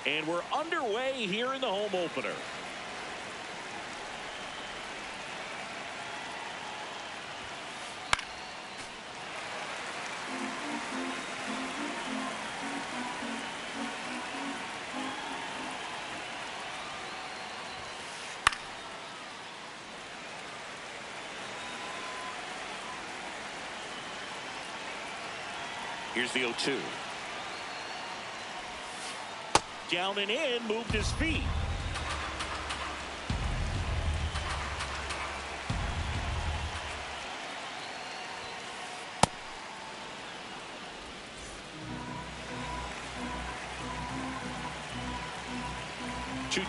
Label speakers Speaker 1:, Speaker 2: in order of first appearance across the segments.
Speaker 1: And we're underway here in the home opener. Here's the 0-2. Down and in, moved his feet.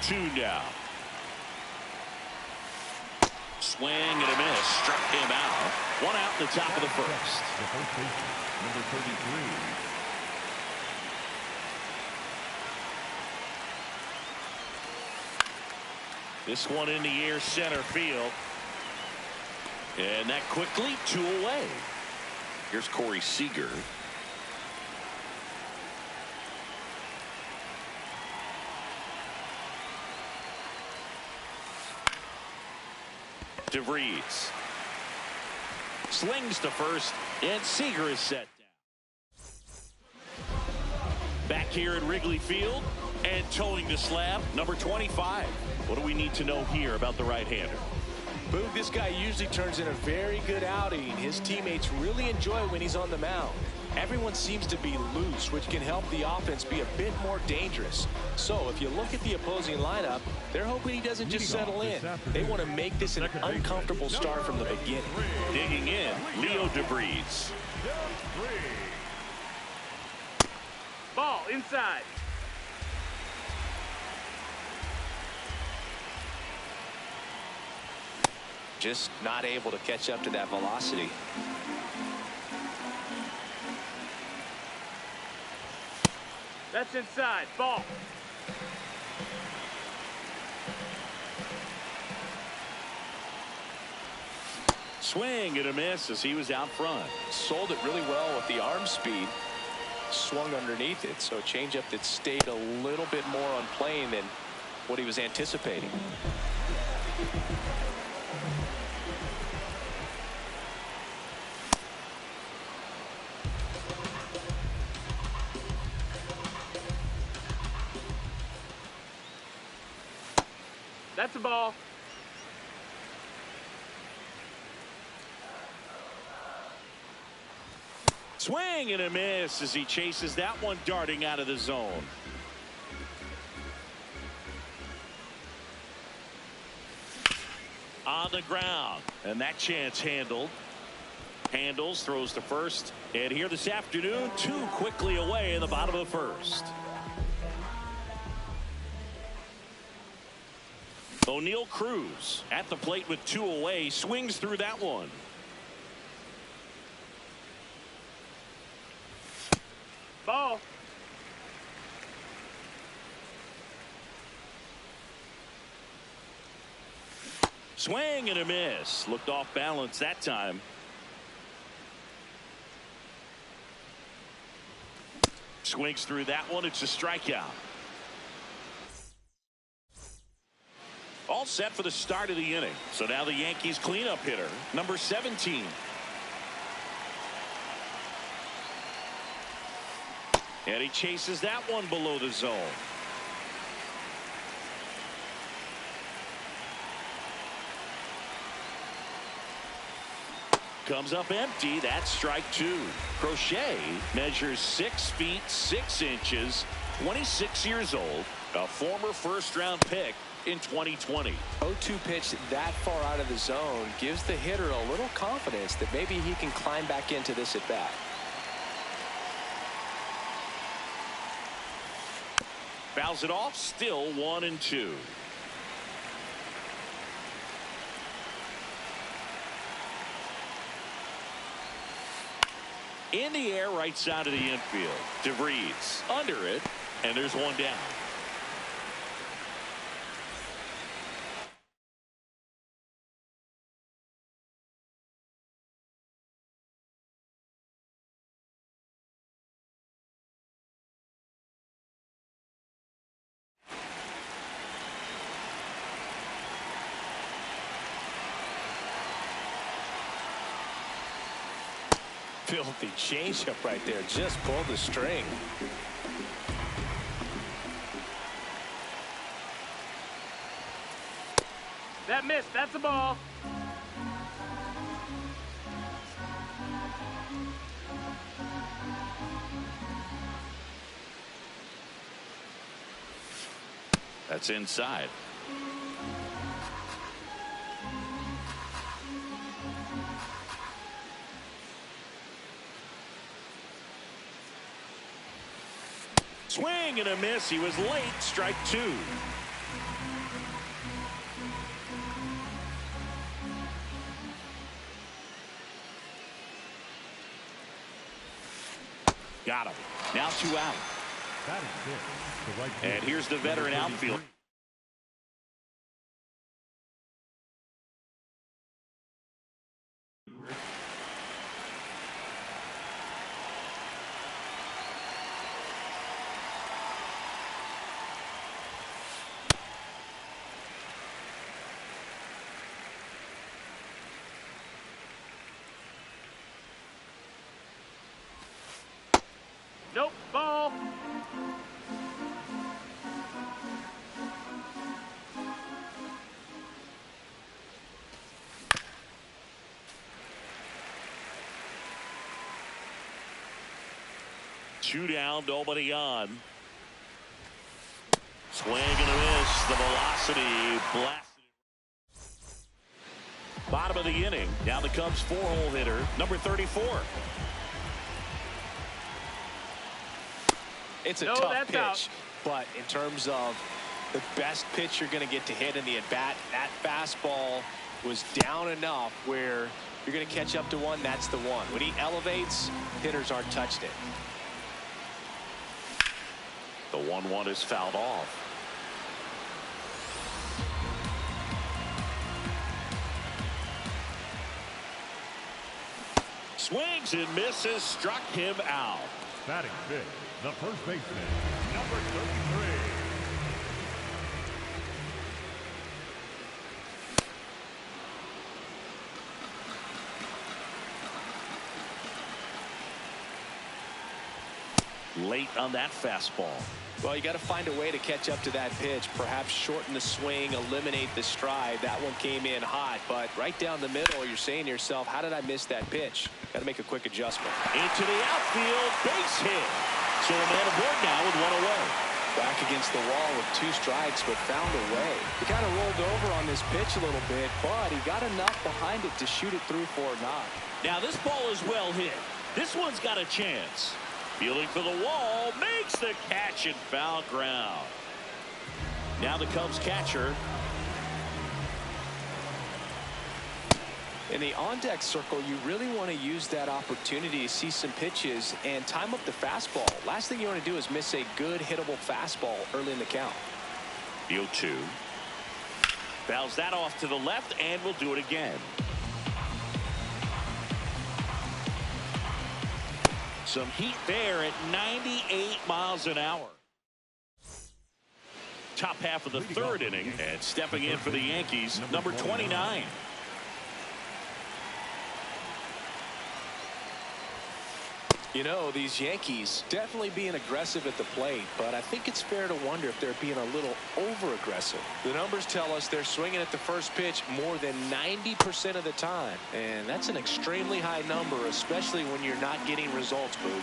Speaker 1: Two now. Swing and a miss. Struck him out. One out in the top of the first.
Speaker 2: Number 33.
Speaker 1: This one in the air, center field. And that quickly, 2 away. Here's Corey Seager. DeVries slings to first, and Seager is set down. Back here at Wrigley Field, and towing the slab, number 25. What do we need to know here about the right-hander?
Speaker 3: Boog, this guy usually turns in a very good outing. His teammates really enjoy when he's on the mound. Everyone seems to be loose, which can help the offense be a bit more dangerous. So if you look at the opposing lineup, they're hoping he doesn't just settle in. They want to make this an uncomfortable start from the beginning.
Speaker 1: Digging in, Leo DeVries.
Speaker 4: Ball inside.
Speaker 3: Just not able to catch up to that velocity.
Speaker 4: That's inside. Ball.
Speaker 1: Swing and a miss as he was out front.
Speaker 3: Sold it really well with the arm speed. Swung underneath it, so a changeup that stayed a little bit more on plane than what he was anticipating.
Speaker 4: That's a ball.
Speaker 1: Swing and a miss as he chases that one darting out of the zone. On the ground, and that chance handled. Handles, throws to first, and here this afternoon, 2 quickly away in the bottom of the first. O'Neal Cruz at the plate with 2 away, swings through that one.
Speaker 4: Ball.
Speaker 1: Swing and a miss. Looked off balance that time. Swings through that one. It's a strikeout. All set for the start of the inning. So now the Yankees cleanup hitter, number 17. And he chases that one below the zone. Comes up empty. That's strike 2. Crochet measures 6 feet 6 inches, 26 years old, a former first-round pick in 2020.
Speaker 3: 0-2 pitch that far out of the zone gives the hitter a little confidence that maybe he can climb back into this at bat.
Speaker 1: Fouls it off. Still 1-2. In the air, right side of the infield. DeVries under it, and there's one down.
Speaker 3: Filthy changeup right there. Just pulled the string.
Speaker 4: That missed. That's a ball.
Speaker 1: That's inside. Swing and a miss. He was late. Strike two. Got him. Now 2 out. And here's the veteran outfield.
Speaker 4: Nope, ball.
Speaker 1: Two down, nobody on. Swing and a miss. The velocity blasted. Bottom of the inning. Now the Cubs 4-hole hitter, number 34.
Speaker 3: It's a
Speaker 4: No,
Speaker 3: tough
Speaker 4: that's
Speaker 3: pitch,
Speaker 4: out.
Speaker 3: but in terms of the best pitch you're going to get to hit in the at-bat, that fastball was down enough where you're going to catch up to one. That's the one. When he elevates, hitters aren't touched it.
Speaker 1: The 1-1 is fouled off. Swings and misses. Struck him out.
Speaker 2: Batting fifth, the first baseman, number 33.
Speaker 1: Late on that fastball.
Speaker 3: Well, you got to find a way to catch up to that pitch. Perhaps shorten the swing, eliminate the stride. That one came in hot, but right down the middle, you're saying to yourself, how did I miss that pitch? Got to make a quick adjustment.
Speaker 1: Into the outfield, base hit. So a man aboard now with one away.
Speaker 3: Back against the wall with 2 strikes, but found a way. He kind of rolled over on this pitch a little bit, but he got enough behind it to shoot it through for a knock.
Speaker 1: Now this ball is well hit. This one's got a chance. Feeling for the wall, makes the catch in foul ground. Now the Cubs catcher.
Speaker 3: In the on-deck circle, you really want to use that opportunity to see some pitches and time up the fastball. Last thing you want to do is miss a good hittable fastball early in the count.
Speaker 1: The 0-2. Fouls that off to the left and will do it again. Some heat there at 98 miles an hour. Top half of the third inning, and stepping in for the Yankees, number 29.
Speaker 3: You know, these Yankees definitely being aggressive at the plate, but I think it's fair to wonder if they're being a little over-aggressive. The numbers tell us they're swinging at the first pitch more than 90% of the time, and that's an extremely high number, especially when you're not getting results, Boog.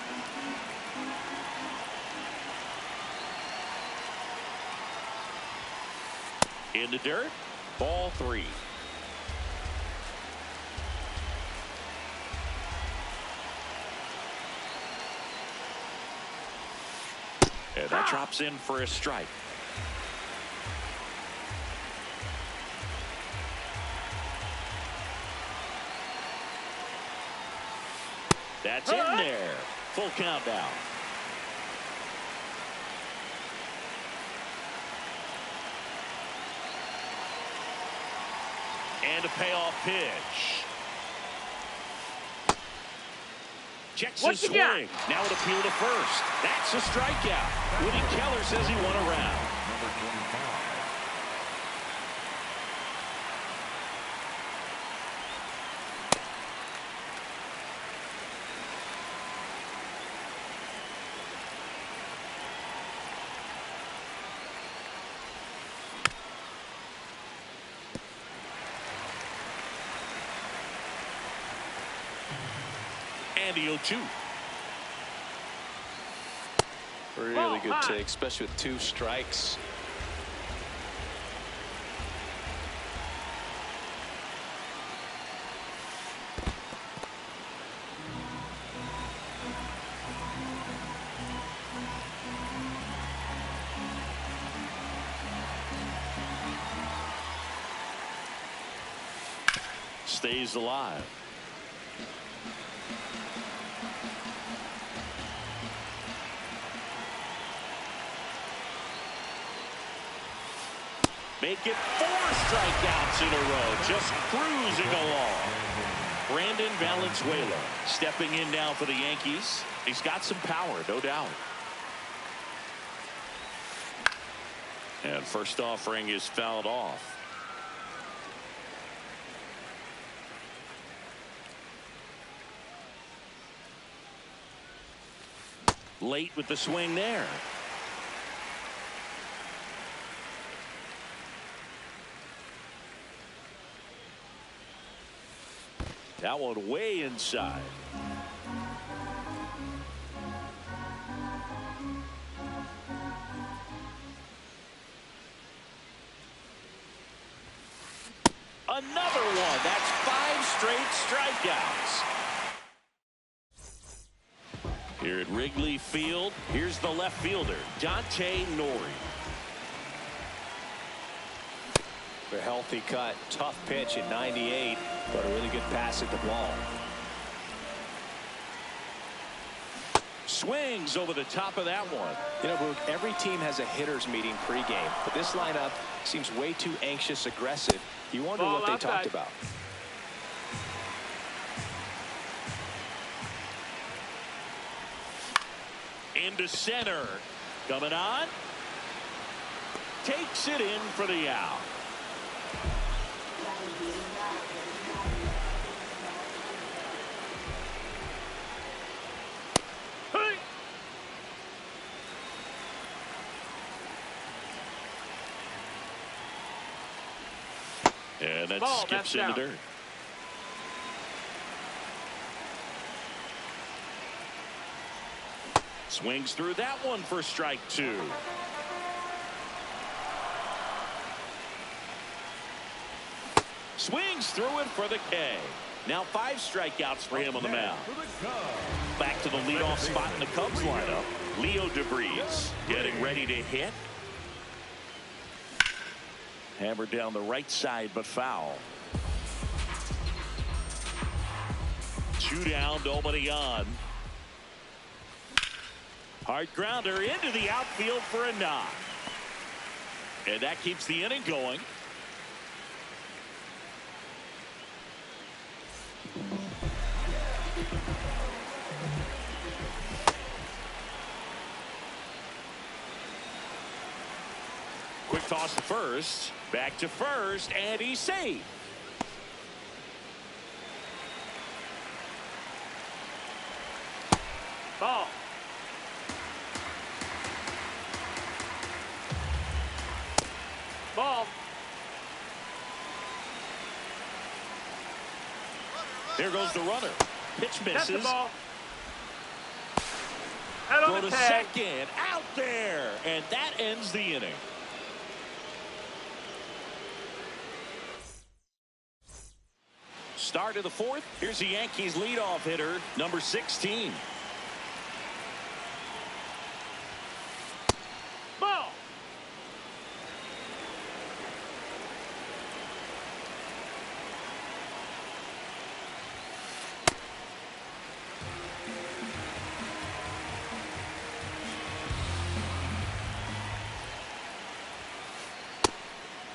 Speaker 1: In the dirt, ball 3. And that drops in for a strike. That's in there. Full count now. And a payoff pitch. Checks his swing. Now it appeal to first. That's a strikeout. Woody Keller says he won a round. And the 0-2.
Speaker 3: Really good take, especially with 2 strikes.
Speaker 1: Stays alive. Make it 4 strikeouts in a row. Just cruising along. Brandon Valenzuela stepping in now for the Yankees. He's got some power, no doubt. And first offering is fouled off. Late with the swing there. That one way inside. Another one. That's 5 straight strikeouts. Here at Wrigley Field, here's the left fielder, Dante Nori.
Speaker 3: A healthy cut, tough pitch at 98, but a really good pass at the ball.
Speaker 1: Swings over the top of that one.
Speaker 3: You know, Brooke, every team has a hitters meeting pregame, but this lineup seems way too anxious, aggressive. You wonder what they talked about.
Speaker 1: Into center. Coming on. Takes it in for the out.
Speaker 4: Hey.
Speaker 1: And that
Speaker 4: Ball,
Speaker 1: skips
Speaker 4: that's
Speaker 1: into
Speaker 4: out.
Speaker 1: dirt. Swings through that one for strike 2. Swings through it for the K. Now 5 strikeouts for him on the mound. Back to the leadoff spot in the Cubs lineup. Leo DeBreeze getting ready to hit. Hammered down the right side, but foul. 2 down, nobody on. Hard grounder into the outfield for a knock. And that keeps the inning going. Quick toss to first. Back to first, and he's safe.
Speaker 4: Ball. Ball.
Speaker 1: There goes the runner. Pitch
Speaker 4: That's the
Speaker 1: misses.
Speaker 4: ball. Head
Speaker 1: Throw
Speaker 4: on
Speaker 1: to
Speaker 4: the tag.
Speaker 1: second. Out there. And that ends the inning. Start of the 4th. Here's the Yankees leadoff hitter, number 16.
Speaker 4: Ball.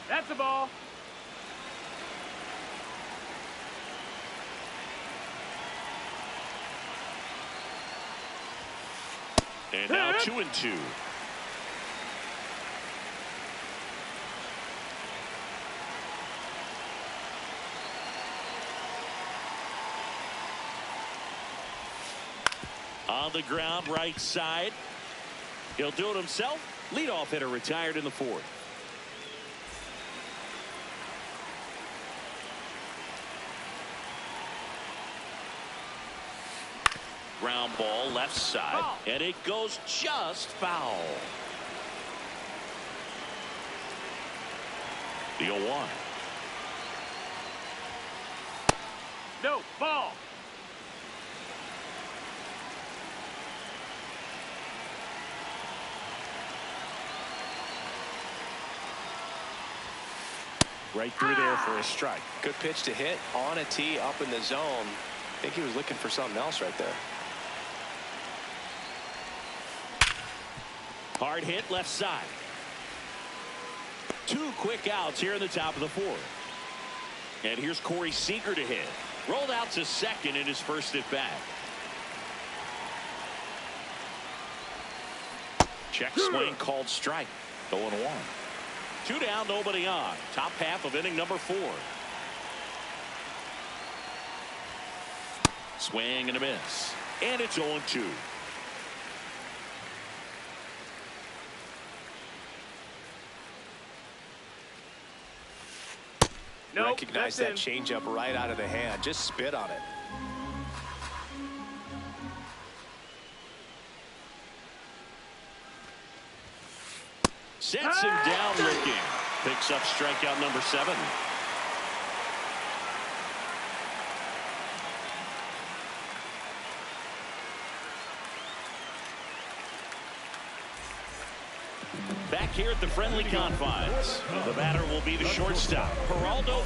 Speaker 4: That's the ball.
Speaker 1: And now 2-2. On the ground, right side. He'll do it himself. Leadoff hitter retired in the 4th. Ground ball left side, and it goes just foul. The 0-1.
Speaker 4: No, ball.
Speaker 3: Right through there for a strike. Good pitch to hit on a tee up in the zone. I think he was looking for something else right there.
Speaker 1: Hard hit left side. 2 quick outs here in the top of the 4th. And here's Corey Seager to hit. Rolled out to second in his first at bat. Check swing called strike. 0-1. 2 down, nobody on. Top half of inning number 4. Swing and a miss. And it's 0-2.
Speaker 4: Nope,
Speaker 3: Recognize that changeup right out of the hand. Just spit on it.
Speaker 1: Sets him down looking. Picks up strikeout number 7. Back here at the friendly confines, the batter will be the shortstop, Geraldo.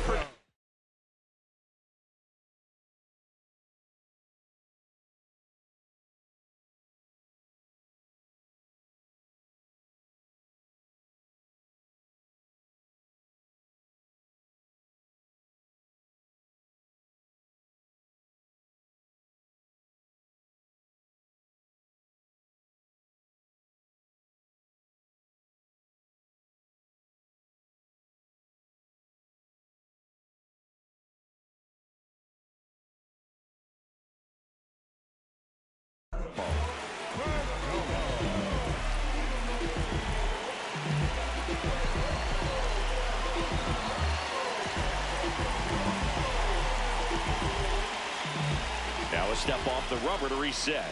Speaker 1: Now a step off the rubber to reset.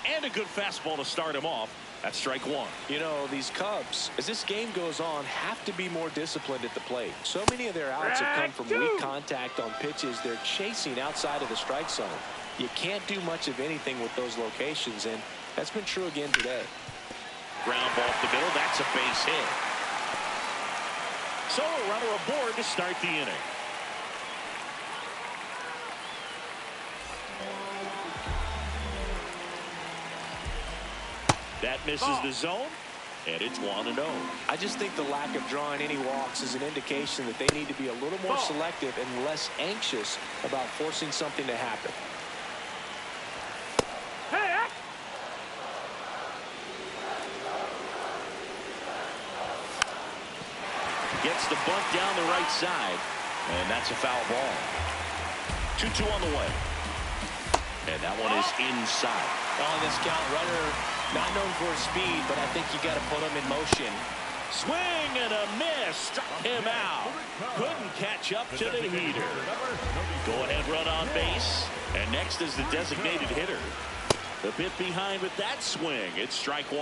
Speaker 1: And a good fastball to start him off. That's strike 1.
Speaker 3: You know, these Cubs, as this game goes on, have to be more disciplined at the plate. So many of their outs have come from weak contact on pitches they're chasing outside of the strike zone. You can't do much of anything with those locations, and that's been true again today.
Speaker 1: Ground ball up the middle. That's a base hit. So a runner aboard to start the inning. That misses the zone, and it's 1-0.
Speaker 3: I just think the lack of drawing any walks is an indication that they need to be a little more selective and less anxious about forcing something to happen.
Speaker 1: Gets the bunt down the right side, and that's a foul ball. 2-2 on the way. And that one is inside.
Speaker 3: On this count, runner not known for his speed, but I think you got to put him in motion.
Speaker 1: Swing and a miss. Struck him out. Couldn't catch up to the heater. Go ahead run on base. And next is the designated hitter. A bit behind with that swing. It's strike 1.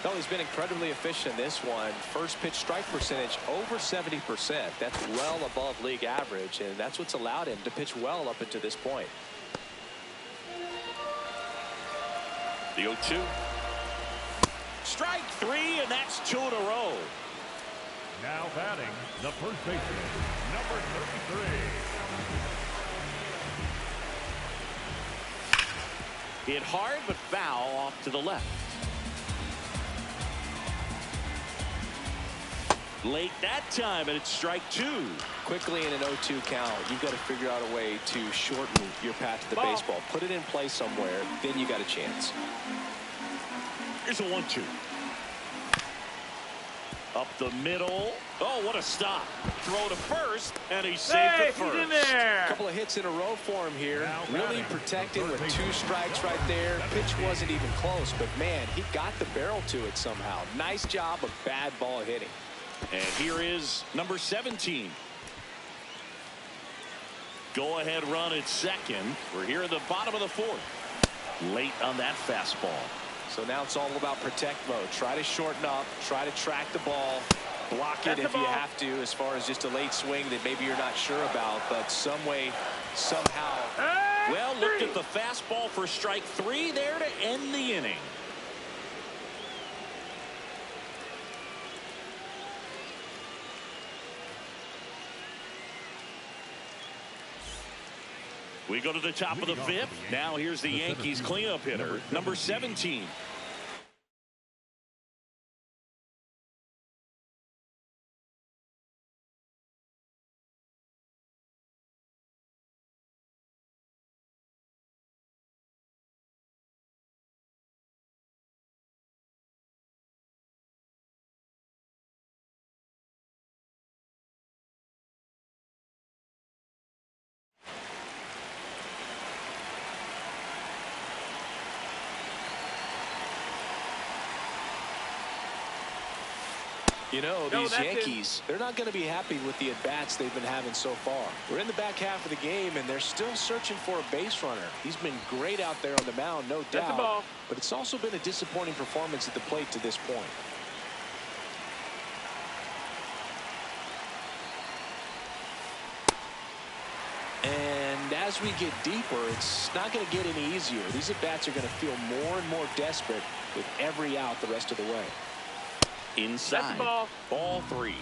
Speaker 3: Well, he's been incredibly efficient in this one. First pitch strike percentage over 70%. That's well above league average, and that's what's allowed him to pitch well up until this point.
Speaker 1: The 0-2. Strike 3, and that's 2 in a row.
Speaker 2: Now batting, the first baseman, number 33.
Speaker 1: Hit hard, but foul off to the left. Late that time, and it's strike 2.
Speaker 3: Quickly in an 0-2 count, you've got to figure out a way to shorten your path to the baseball. Put it in play somewhere, then you got a chance.
Speaker 1: Here's a 1-2. Up the middle. Oh, what a stop. Throw to first, and he saved it
Speaker 4: He's in
Speaker 1: first.
Speaker 4: there.
Speaker 3: A couple of hits in a row for him here. Really protected with 2 strikes right there. Pitch wasn't even close, but man, he got the barrel to it somehow. Nice job of bad ball hitting.
Speaker 1: And here is number 17. Go-ahead run at second. We're here in the bottom of the 4th. Late on that fastball.
Speaker 3: So now it's all about protect mode. Try to shorten up. Try to track the ball. Block it
Speaker 4: That's the
Speaker 3: if you
Speaker 4: ball.
Speaker 3: have to, as far as just a late swing that maybe you're not sure about. But some way, somehow.
Speaker 1: Well, looked at the fastball for strike 3 there to end the inning. We go to the top of the 5th. Now here's the Yankees cleanup hitter, number 17.
Speaker 3: You know,
Speaker 4: No,
Speaker 3: these
Speaker 4: that's it.
Speaker 3: Yankees, they're not going to be happy with the at-bats they've been having so far. We're in the back half of the game, and they're still searching for a base runner. He's been great out there on the mound, no
Speaker 4: That's the
Speaker 3: doubt.
Speaker 4: ball.
Speaker 3: But it's also been a disappointing performance at the plate to this point. And as we get deeper, it's not going to get any easier. These at-bats are going to feel more and more desperate with every out the rest of the way.
Speaker 1: Inside.
Speaker 4: That's the ball.
Speaker 1: Ball 3.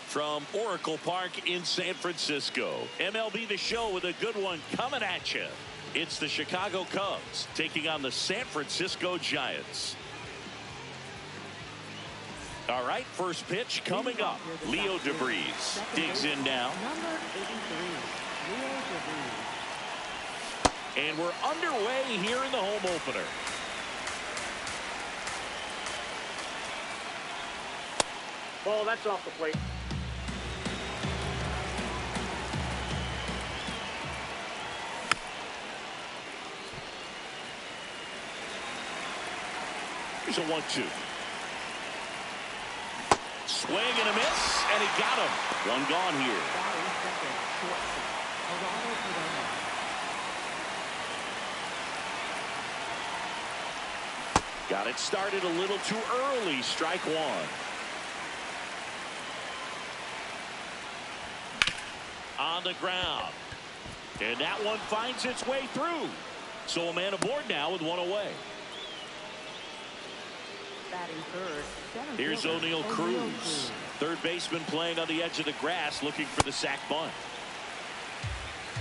Speaker 1: From Oracle Park in San Francisco, MLB The Show with a good one coming at you. It's the Chicago Cubs taking on the San Francisco Giants. All right, first pitch coming up. Leo DeBreeze digs in now.
Speaker 5: Number 83, Leo DeBreeze.
Speaker 1: And we're underway here in the home opener.
Speaker 4: Ball, that's off the plate.
Speaker 1: Here's a 1-2. Swing and a miss, and he got him. One gone here.
Speaker 5: Batting second, shortstop, Gerardo Perdomo.
Speaker 1: Got it started a little too early. Strike one. On the ground. And that one finds its way through. So a man aboard now with one away.
Speaker 5: Batting third, center
Speaker 1: Here's
Speaker 5: fielder,
Speaker 1: O'Neal Cruz. Third baseman playing on the edge of the grass looking for the sac bunt.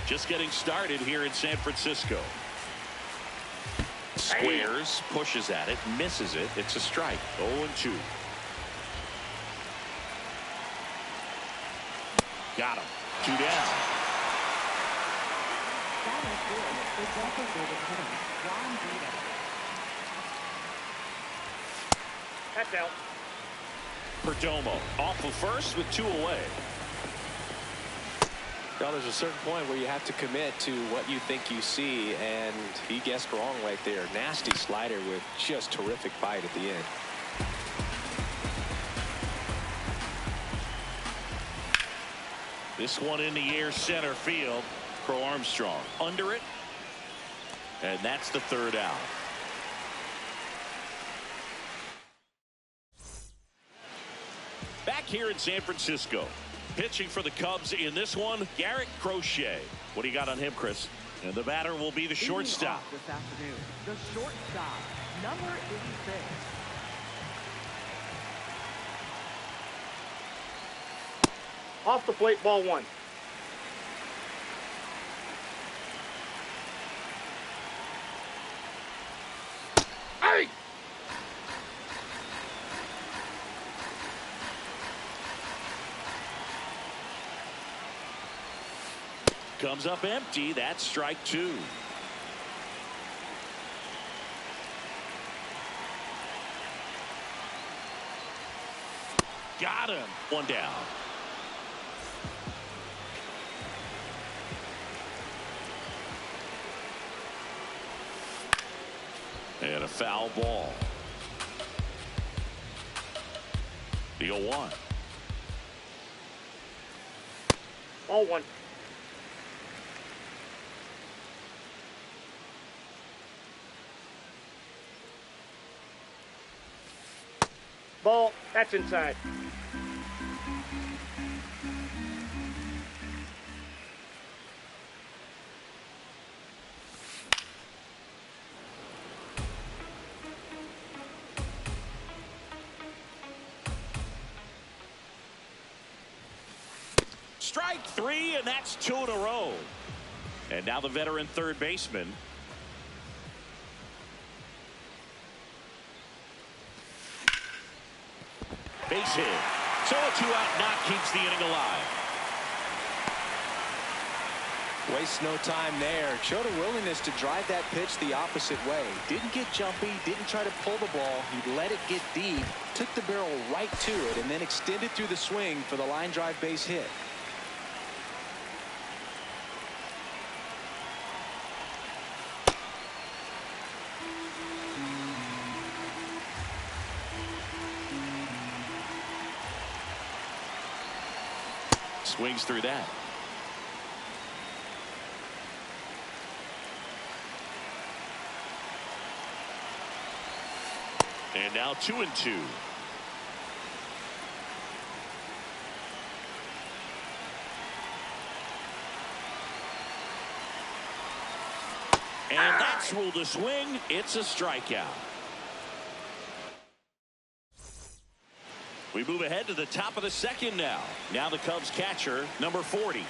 Speaker 1: Just getting started here in San Francisco. Squares, pushes at it, misses it. It's a strike. 0-2. Got him. 2 down.
Speaker 5: Batting fourth, the designated hitter, Ron Vita.
Speaker 4: That's out.
Speaker 1: Perdomo off of first with 2 away.
Speaker 3: Well, there's a certain point where you have to commit to what you think you see, and he guessed wrong right there. Nasty slider with just terrific bite at the end.
Speaker 1: This one in the air center field. Crow Armstrong under it. And that's the third out. Back here in San Francisco. Pitching for the Cubs in this one, Garrett Crochet. What do you got on him, Chris? And the batter will be the shortstop.
Speaker 5: This afternoon, the shortstop, number 86.
Speaker 4: Off the plate, ball one. Hey!
Speaker 1: Comes up empty. That's strike 2. Got him. One down. And a foul ball. The 0-1.
Speaker 4: Ball one. Ball, that's inside.
Speaker 1: Strike 3, and that's 2 in a row. And now the veteran third baseman. Base hit. So a 2-out knock keeps the inning alive.
Speaker 3: Wastes no time there. Showed a willingness to drive that pitch the opposite way. Didn't get jumpy, didn't try to pull the ball. He let it get deep, took the barrel right to it, and then extended through the swing for the line drive base hit.
Speaker 1: Swings through that. And now 2-2. And that's ruled a swing. It's a strikeout. We move ahead to the top of the second now. Now the Cubs catcher, number 40.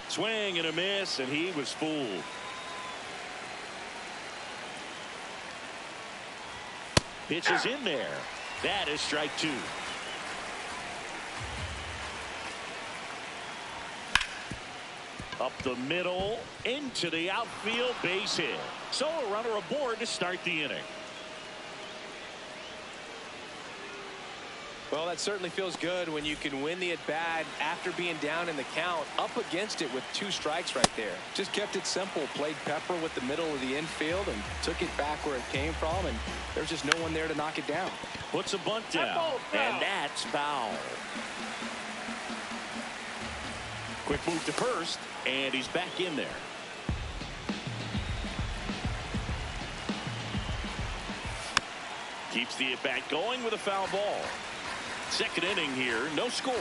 Speaker 1: Swing and a miss, and he was fooled. Pitch is in there. That is strike two. Up the middle, into the outfield, base hit. So a runner aboard to start the inning.
Speaker 3: Well, that certainly feels good when you can win the at-bat after being down in the count, up against it with 2 strikes right there. Just kept it simple, played pepper with the middle of the infield and took it back where it came from, and there's just no one there to knock it down.
Speaker 1: Puts a bunt down, and that's foul. Quick move to first, and he's back in there. Keeps the at-bat going with a foul ball. Second inning here, no score.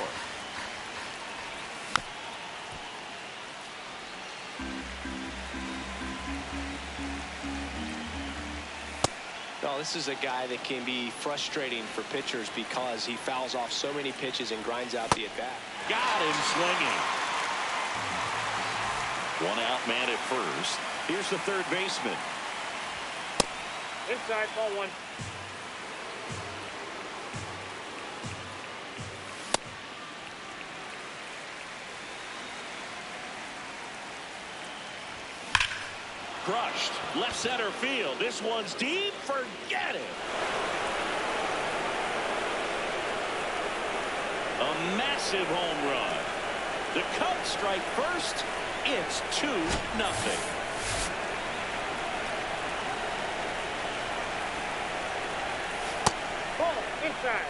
Speaker 3: Well, this is a guy that can be frustrating for pitchers because he fouls off so many pitches and grinds out the at-bat.
Speaker 1: Got him swinging. One out man at first. Here's the third baseman.
Speaker 4: Inside, ball one.
Speaker 1: Crushed. Left center field. This one's deep. Forget it. A massive home run. The Cubs strike first. It's 2-0.
Speaker 4: Ball inside.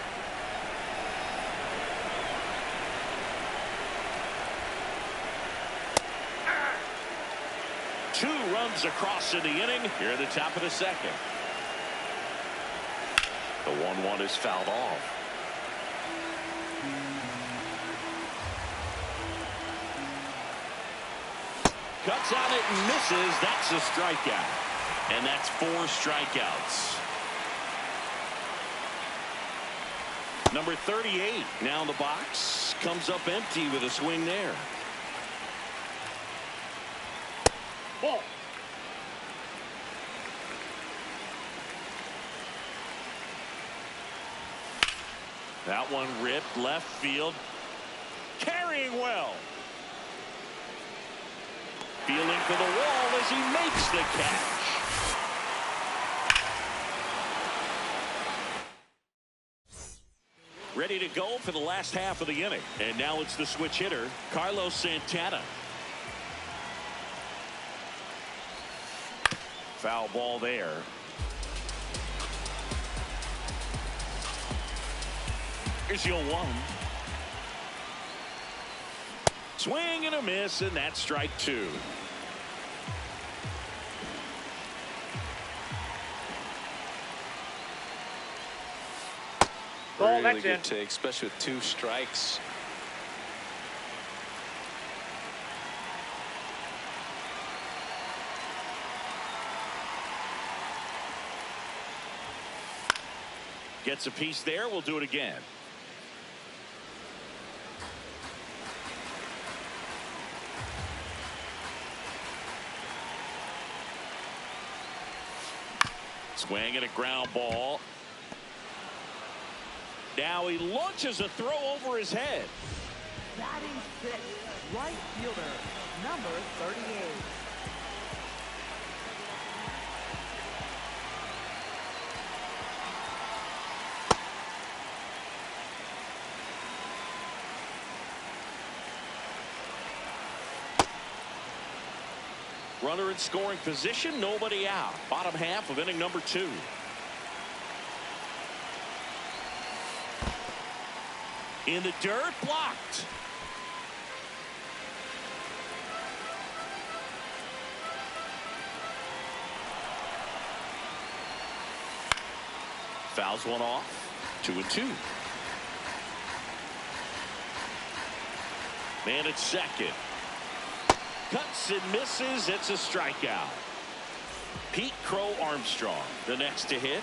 Speaker 1: Two runs across in the inning here at the top of the second. The 1-1 is fouled off. Cuts on it and misses. That's a strikeout. And that's 4 strikeouts. Number 38 now in the box. Comes up empty with a swing there.
Speaker 4: Ball.
Speaker 1: That one ripped left field. Carrying well. Feeling for the wall as he makes the catch. Ready to go for the last half of the inning. And now it's the switch hitter, Carlos Santana. Foul ball there. Here's your 1. Swing and a miss, and that's strike 2.
Speaker 4: Ball,
Speaker 3: Really
Speaker 4: that's
Speaker 3: good
Speaker 4: in.
Speaker 3: take, especially with 2 strikes.
Speaker 1: Gets a piece there. We'll do it again. Swing and a ground ball. Now he launches a throw over his head.
Speaker 5: Batting 6, Right fielder, number 38.
Speaker 1: Runner in scoring position, nobody out. Bottom half of inning number 2. In the dirt, blocked. Fouls one off. 2-2. Man at second. Cuts and misses. It's a strikeout. Pete Crow Armstrong, the next to hit.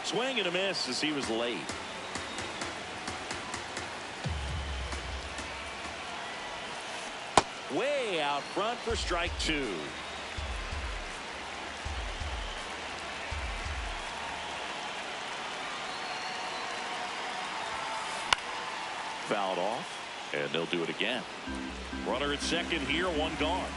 Speaker 1: Swing and a miss as he was late. Way out front for strike 2. Fouled off, and they'll do it again. Runner at second here, one gone.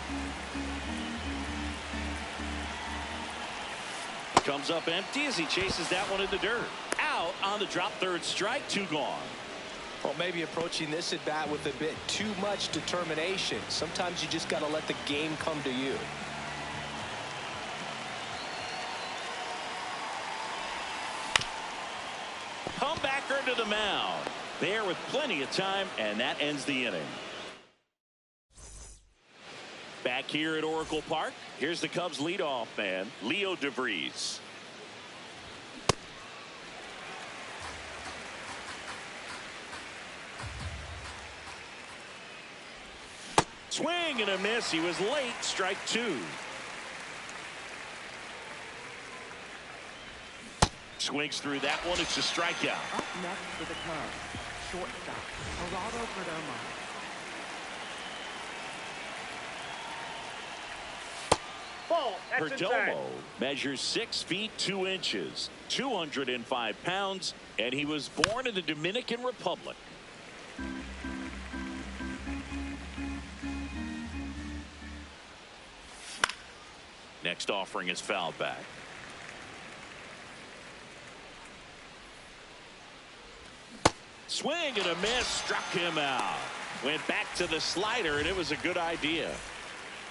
Speaker 1: Comes up empty as he chases that one in the dirt. Out on the drop, third strike, 2 gone.
Speaker 3: Well, maybe approaching this at bat with a bit too much determination. Sometimes you just got to let the game come to you.
Speaker 1: Comebacker to the mound. There with plenty of time, and that ends the inning. Back here at Oracle Park, here's the Cubs leadoff man, Leo DeVries. Swing and a miss. He was late. Strike 2. Swings through that one. It's a strikeout.
Speaker 5: Up next for the Cubs, shortstop, Geraldo Perdomo.
Speaker 4: Ball. That's inside.
Speaker 1: Perdomo measures 6 feet 2 inches, 205 pounds, and he was born in the Dominican Republic. Next offering is fouled back. Swing and a miss, struck him out. Went back to the slider, and it was a good idea.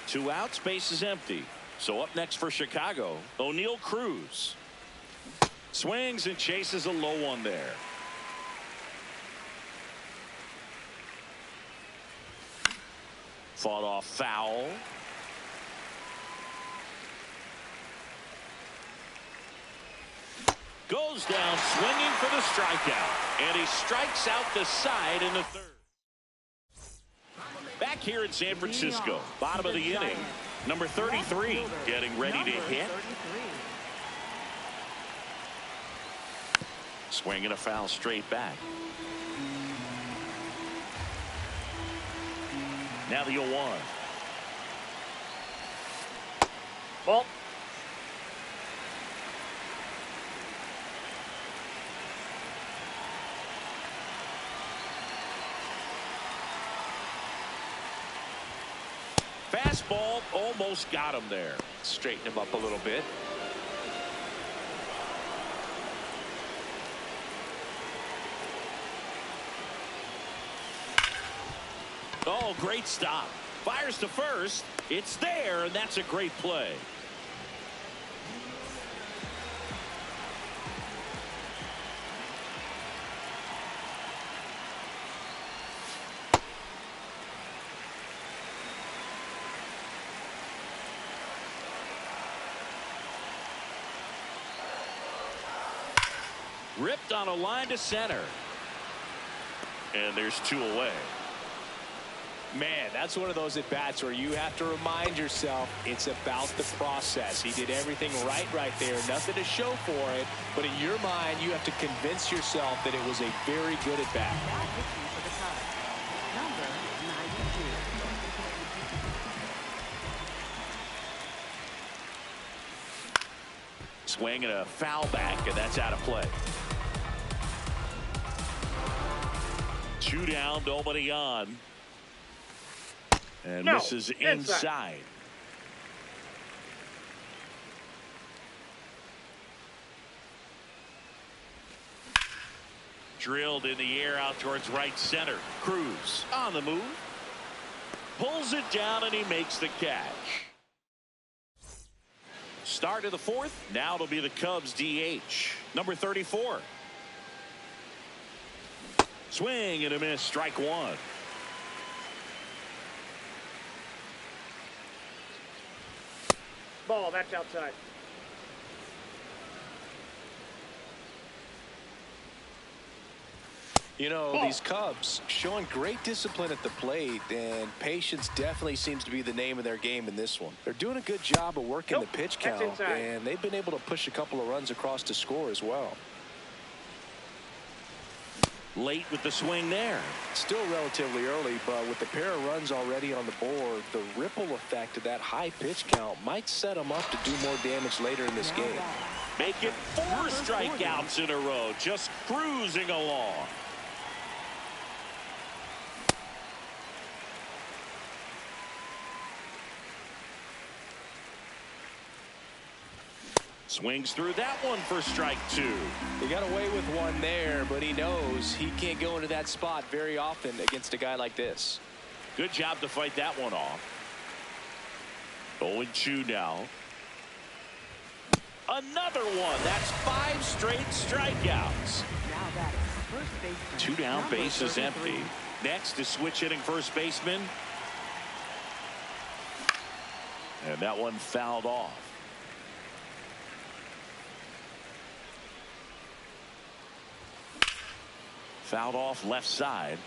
Speaker 1: 2 outs, base is empty. So up next for Chicago, O'Neal Cruz. Swings and chases a low one there. Fought off foul. Goes down swinging for the strikeout. And he strikes out the side in the 3rd. Back here in San Francisco, bottom of the inning. Number 33 getting ready to hit. Swing and a foul straight back. Now the 0-1.
Speaker 4: Ball.
Speaker 1: Fastball almost got him there.
Speaker 3: Straighten him up a little bit.
Speaker 1: Oh, great stop. Fires to first. It's there, and that's a great play. Ripped on a line to center. And there's 2 away.
Speaker 3: Man, that's one of those at bats where you have to remind yourself it's about the process. He did everything right there. Nothing to show for it. But in your mind, you have to convince yourself that it was a very good at bat.
Speaker 5: Now pitching for the Cubs, number 92.
Speaker 1: Swing and a foul back, and that's out of play. Two down, nobody on. And
Speaker 4: No,
Speaker 1: misses inside. Drilled in the air out towards right center. Cruz on the move. Pulls it down and he makes the catch. Start of the fourth. Now it'll be the Cubs DH. Number 34. Swing and a miss. Strike one.
Speaker 4: Ball, that's outside.
Speaker 3: You know, these Cubs showing great discipline at the plate, and patience definitely seems to be the name of their game in this one. They're doing a good job of working the pitch count, and they've been able to push a couple of runs across to score as well.
Speaker 1: Late with the swing there.
Speaker 3: Still relatively early, but with the pair of runs already on the board, the ripple effect of that high pitch count might set them up to do more damage later in this game.
Speaker 1: Make it 4 strikeouts in a row, just cruising along. Swings through that one for strike two.
Speaker 3: He got away with one there, but he knows he can't go into that spot very often against a guy like this.
Speaker 1: Good job to fight that one off. 0-2 now. Another one. That's 5 straight strikeouts.
Speaker 5: Now that first baseman.
Speaker 1: 2 down,
Speaker 5: Number
Speaker 1: base is
Speaker 5: 33.
Speaker 1: empty. Next is switch hitting first baseman. And that one fouled off. Fouled off left side.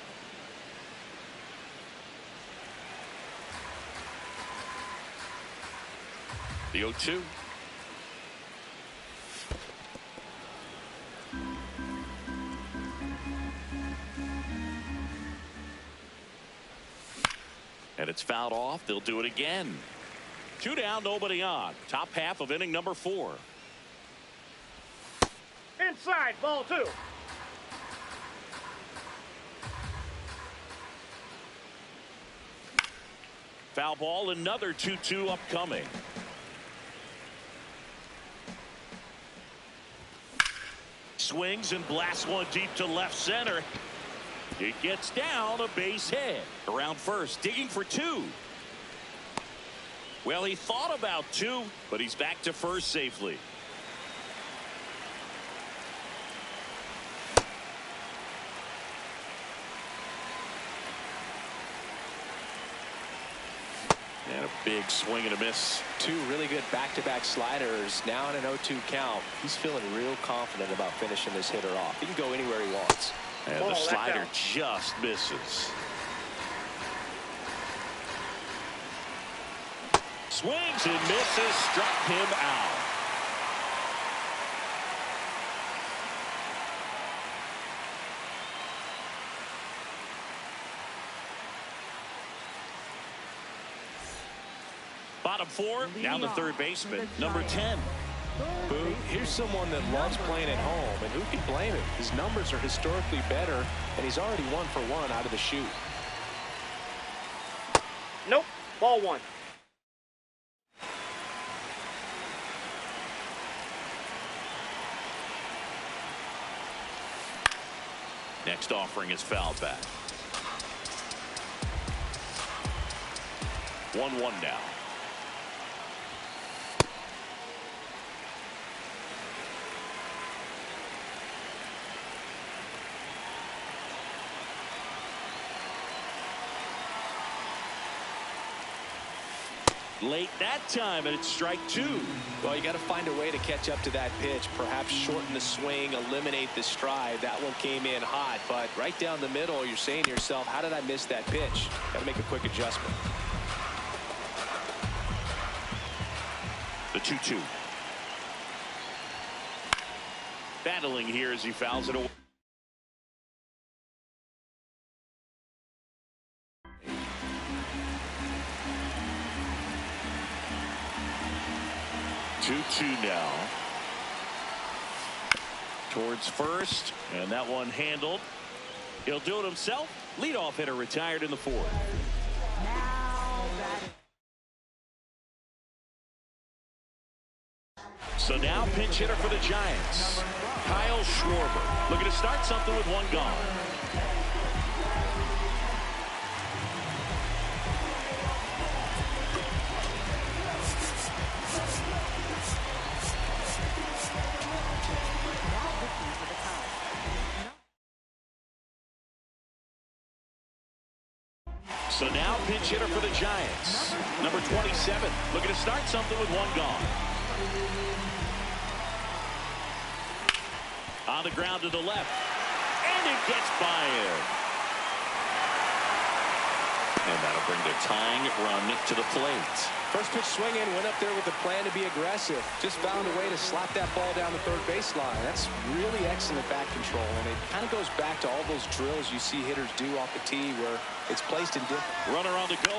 Speaker 1: The 0-2. And it's fouled off. They'll do it again. 2 down, nobody on. Top half of inning number 4.
Speaker 4: Inside, ball 2.
Speaker 1: Foul ball, another 2-2 upcoming. Swings and blasts one deep to left center. It gets down, a base hit. Around first, digging for 2. Well, he thought about 2, but he's back to first safely. And a big swing and a miss.
Speaker 3: 2 really good back-to-back sliders. Now in an 0-2 count. He's feeling real confident about finishing this hitter off. He can go anywhere he wants.
Speaker 1: And
Speaker 4: Ball,
Speaker 1: the
Speaker 4: that's
Speaker 1: slider
Speaker 4: out.
Speaker 1: just misses. Swings and misses, struck him out. Bottom 4, down the third baseman, number 10.
Speaker 3: Boo, here's someone that loves playing at home, and who can blame him? His numbers are historically better, and he's already 1 for 1 out of the chute.
Speaker 4: Nope, ball 1.
Speaker 1: Next offering is fouled back. 1-1 now. Late that time, and it's strike 2.
Speaker 3: Well, you got to find a way to catch up to that pitch. Perhaps shorten the swing, eliminate the stride. That one came in hot, but right down the middle, you're saying to yourself, how did I miss that pitch? Got to make a quick adjustment.
Speaker 1: The 2-2. Battling here as he fouls it away. Two now. Towards first, and that one handled. He'll do it himself. Leadoff hitter retired in the fourth.
Speaker 5: Now batting.
Speaker 1: So now pinch hitter for the Giants, Kyle Schwarber, looking to start something with one gone. So now pinch hitter for the Giants, number 27, looking to start something with one gone. On the ground to the left, and it gets by him. And that'll bring the tying run to the plate.
Speaker 3: First pitch swinging, went up there with a plan to be aggressive. Just found a way to slap that ball down the third baseline. That's really excellent bat control, and it kind of goes back to all those drills you see hitters do off the tee where it's placed in different.
Speaker 1: Runner on the go.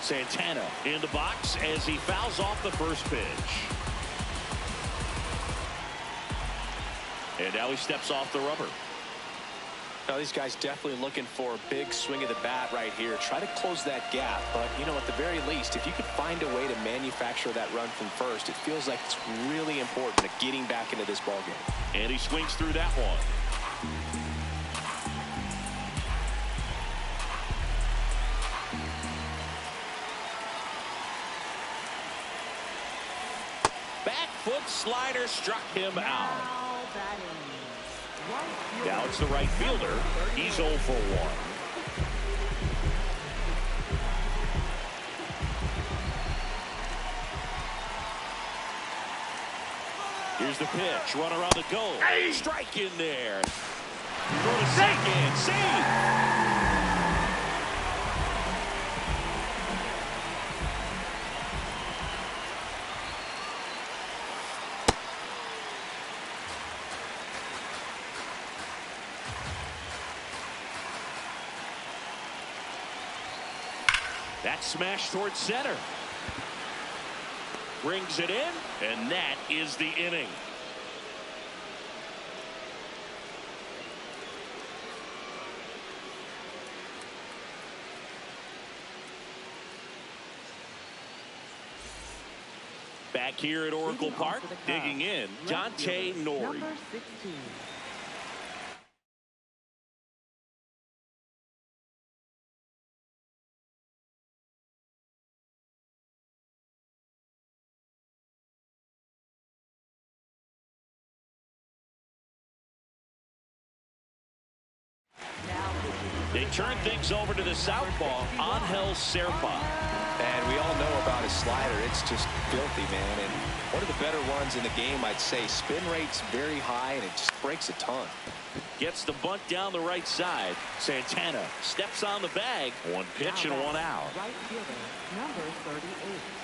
Speaker 1: Santana in the box as he fouls off the first pitch. And now he steps off the rubber.
Speaker 3: Now these guys definitely looking for a big swing of the bat right here. Try to close that gap, but you know, at the very least, if you could find a way to manufacture that run from first, it feels like it's really important to getting back into this ball game.
Speaker 1: And he swings through that one. Back foot slider struck him out.
Speaker 5: Now batting. Right
Speaker 1: Now it's the right fielder. He's 0 for 1. Here's the pitch. Runner on the go.
Speaker 4: Hey!
Speaker 1: Strike in there. Throw to second. Save. That smash towards center. Brings it in, and that is the inning. Back here at Oracle Park, digging in, Dante Nori.
Speaker 5: number 16.
Speaker 1: They turn things over to the southpaw, Angel Serpa.
Speaker 3: And we all know about his slider. It's just filthy, man. And one of the better ones in the game, I'd say. Spin rate's very high, and it just breaks a ton.
Speaker 1: Gets the bunt down the right side. Santana steps on the bag. One pitch and one out.
Speaker 5: Right fielder, number 38.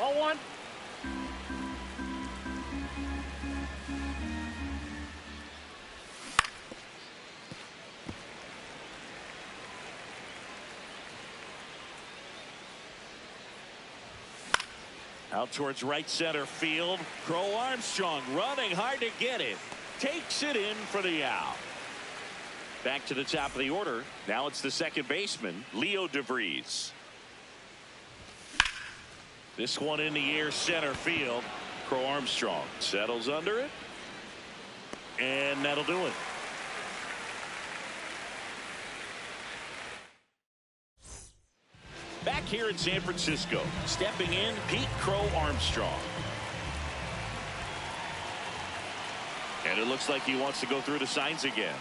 Speaker 4: Ball 1.
Speaker 1: Out towards right center field. Crow Armstrong running hard to get it. Takes it in for the out. Back to the top of the order. Now it's the second baseman, Leo DeVries. This one in the air center field. Crow Armstrong settles under it. And that'll do it. Back here in San Francisco, stepping in, Pete Crow Armstrong. And it looks like he wants to go through the signs again.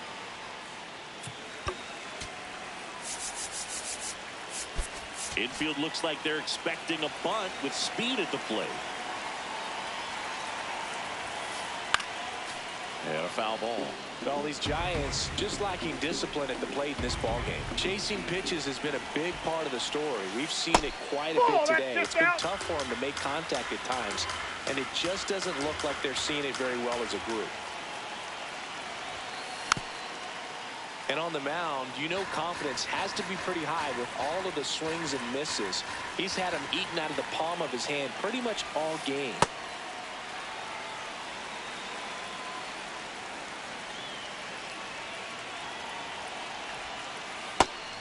Speaker 1: Infield looks like they're expecting a bunt with speed at the plate. And a foul ball.
Speaker 3: Well, these Giants just lacking discipline at the plate in this ballgame. Chasing pitches has been a big part of the story. We've seen it quite a bit today. It's been tough for them to make contact at times, and it just doesn't look like they're seeing it very well as a group. And on the mound, you know confidence has to be pretty high with all of the swings and misses. He's had them eaten out of the palm of his hand pretty much all game.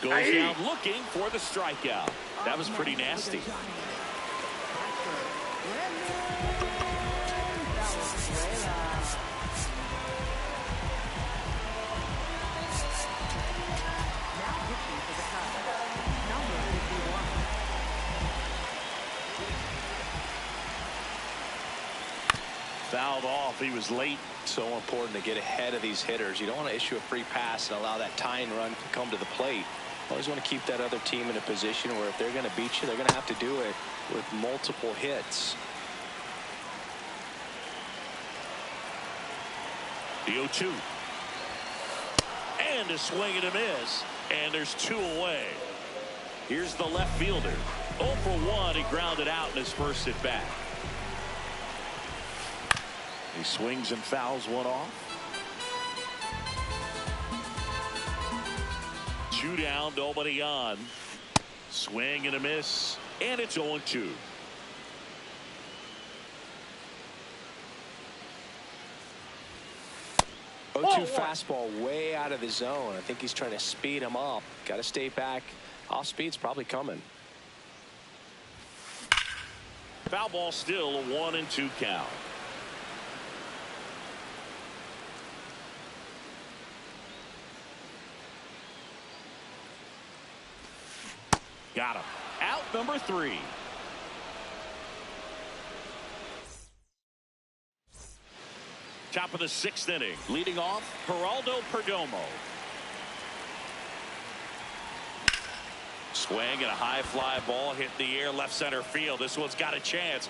Speaker 1: Goes down looking for the strikeout. That was pretty nasty. Fouled off. He was late.
Speaker 3: So important to get ahead of these hitters. You don't want to issue a free pass and allow that tying run to come to the plate. Always want to keep that other team in a position where if they're going to beat you, they're going to have to do it with multiple hits.
Speaker 1: The 0-2. And a swing and a miss. And there's 2 away. Here's the left fielder. 0 for 1. He grounded out in his first at bat. He swings and fouls one off. 2 down, nobody on. Swing and a miss, and it's 0-2.
Speaker 3: Fastball way out of the zone. I think he's trying to speed him up. Got to stay back. Off speed's probably coming.
Speaker 1: Foul ball, still a 1-2 count. Got him. Out number 3. Top of the 6th inning. Leading off, Geraldo Perdomo. Swing and a high fly ball hit the air left center field. This one's got a chance.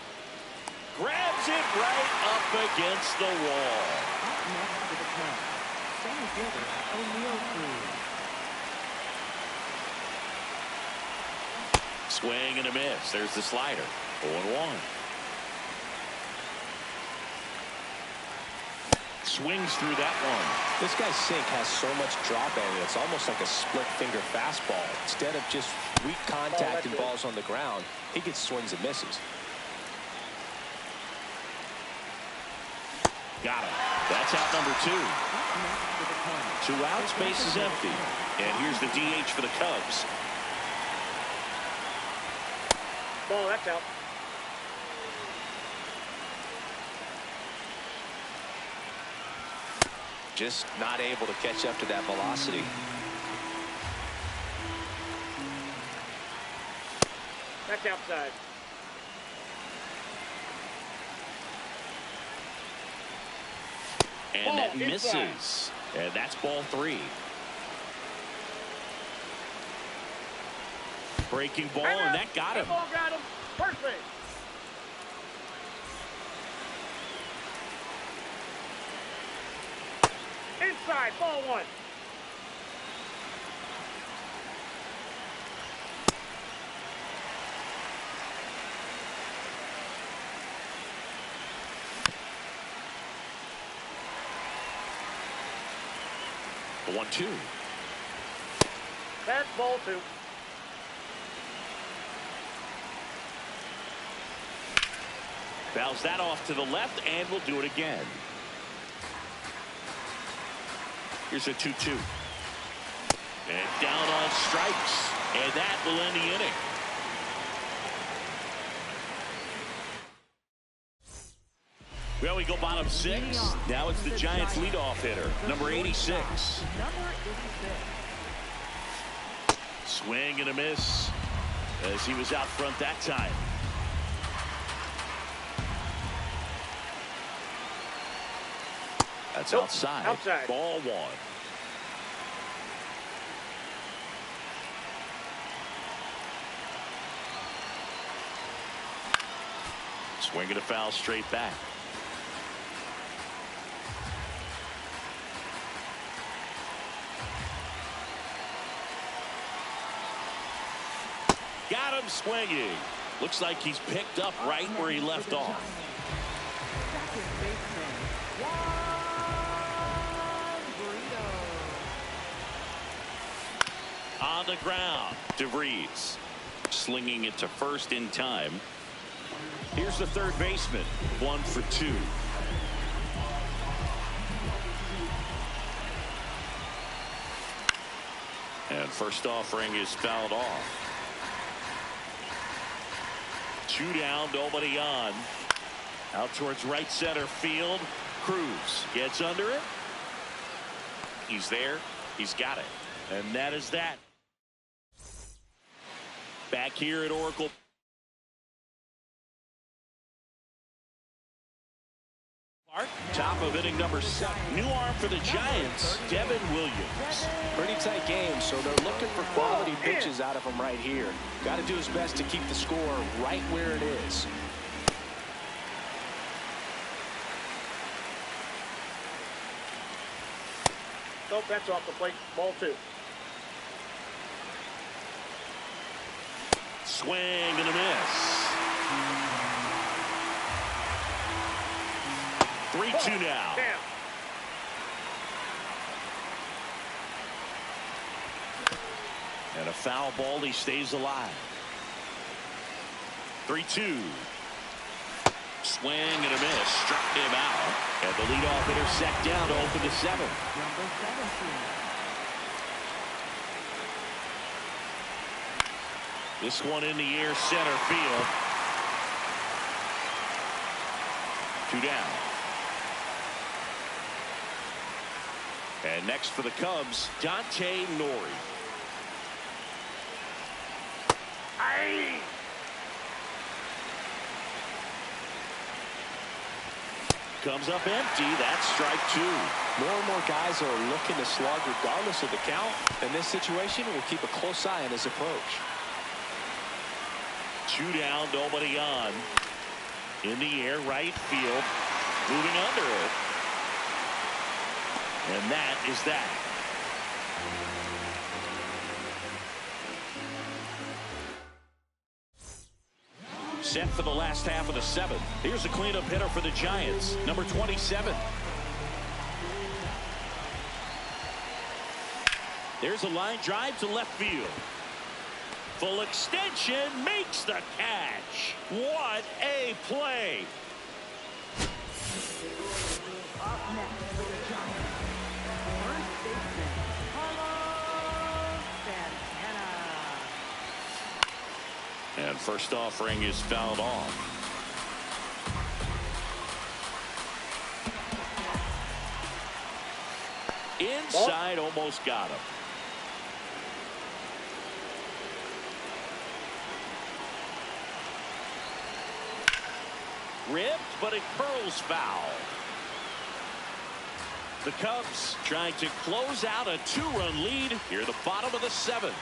Speaker 1: Grabs it right up against the wall.
Speaker 5: Up next to the plate, center fielder O'Neal Cruz.
Speaker 1: Swing and a miss. There's the slider. 0-1. Swings through that one.
Speaker 3: This guy's sink has so much drop angle. It's almost like a split finger fastball. Instead of just weak contact and balls on the ground, he gets swings and misses.
Speaker 1: Got him. That's out number 2. 2 outs, base is empty. And here's the DH for the Cubs.
Speaker 4: Ball, that's out.
Speaker 3: Just not able to catch up to that velocity.
Speaker 4: That's outside.
Speaker 1: And
Speaker 4: ball
Speaker 1: that
Speaker 4: inside.
Speaker 1: misses. And that's ball 3. Breaking ball, and that got him.
Speaker 4: Ball got him. First base. Inside, ball 1.
Speaker 1: The 1-2.
Speaker 4: That's ball 2.
Speaker 1: Fouls that off to the left, and we'll do it again. Here's a 2-2. And down on strikes. And that will end the inning. Well, we go bottom 6. Now it's the Giants' leadoff hitter, number 86.
Speaker 5: Number 86.
Speaker 1: Swing and a miss as he was out front that time. That's outside.
Speaker 4: Outside.
Speaker 1: Ball 1. Swing and a foul straight back. Got him swinging. Looks like he's picked up right where he left off.
Speaker 5: Second baseman,
Speaker 1: the ground. DeVries slinging it to first in time. Here's the third baseman. 1 for 2. And first offering is fouled off. 2 down, nobody on. Out towards right center field. Cruz gets under it. He's there. He's got it. And that is that. Back here at Oracle Park, top of inning number 7. New arm for the Giants, Devin Williams.
Speaker 3: Pretty tight game, so they're looking for quality pitches out of him right here. Got to do his best to keep the score right where it is.
Speaker 4: Nope, that's off the plate. Ball 2.
Speaker 1: Swing and a miss. 3-2 now.
Speaker 4: Down.
Speaker 1: And a foul ball. He stays alive. 3-2. Swing and a miss. Struck him out. And the leadoff hitter set down to open the 7th.
Speaker 5: Number 17.
Speaker 1: This one in the air, center field. 2 down. And next for the Cubs, Dante Nori.
Speaker 4: Aye.
Speaker 1: Comes up empty. That's strike 2.
Speaker 3: More and more guys are looking to slug regardless of the count. In this situation, we'll keep a close eye on his approach.
Speaker 1: 2 down, nobody on. In the air, right field. Moving under it. And that is that. Set for the last half of the 7th. Here's a cleanup hitter for the Giants, number 27. There's a line drive to left field. Full extension, makes the catch. What a play.
Speaker 5: Up next for the Giants. First baseman, Carlos Santana.
Speaker 1: And first offering is fouled off. Inside, almost got him. Ripped, but it curls foul. The Cubs trying to close out a 2-run lead here at the bottom of the 7th.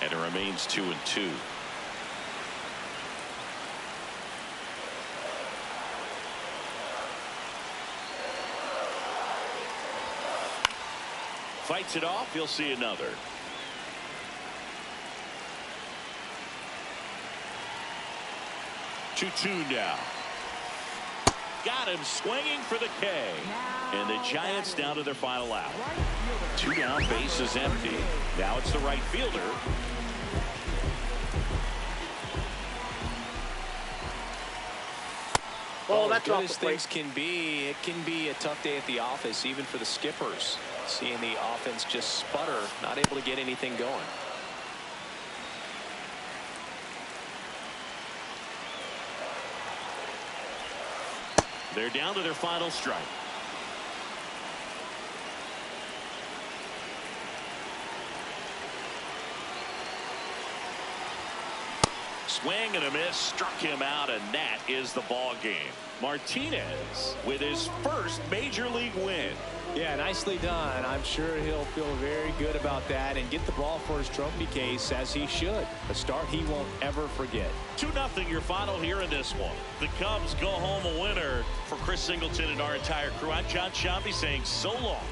Speaker 1: And it remains 2-2. Fights it off. You'll see another. Two now. Got him swinging for the K. And the Giants down to their final out. 2 down, base is empty. Now it's the right fielder.
Speaker 4: Ball, that's
Speaker 3: as good
Speaker 4: off
Speaker 3: as
Speaker 4: the plate.
Speaker 3: things can be, it can be a tough day at the office, even for the skippers. Seeing the offense just sputter, not able to get anything going.
Speaker 1: They're down to their final strike. Swing and a miss, struck him out, and that is the ball game. Martinez with his first major league win.
Speaker 3: Yeah, nicely done. I'm sure he'll feel very good about that and get the ball for his trophy case, as he should. A start he won't ever forget.
Speaker 1: 2-0 your final here in this one. The Cubs go home a winner. For Chris Singleton and our entire crew, I'm John Shambi saying so long.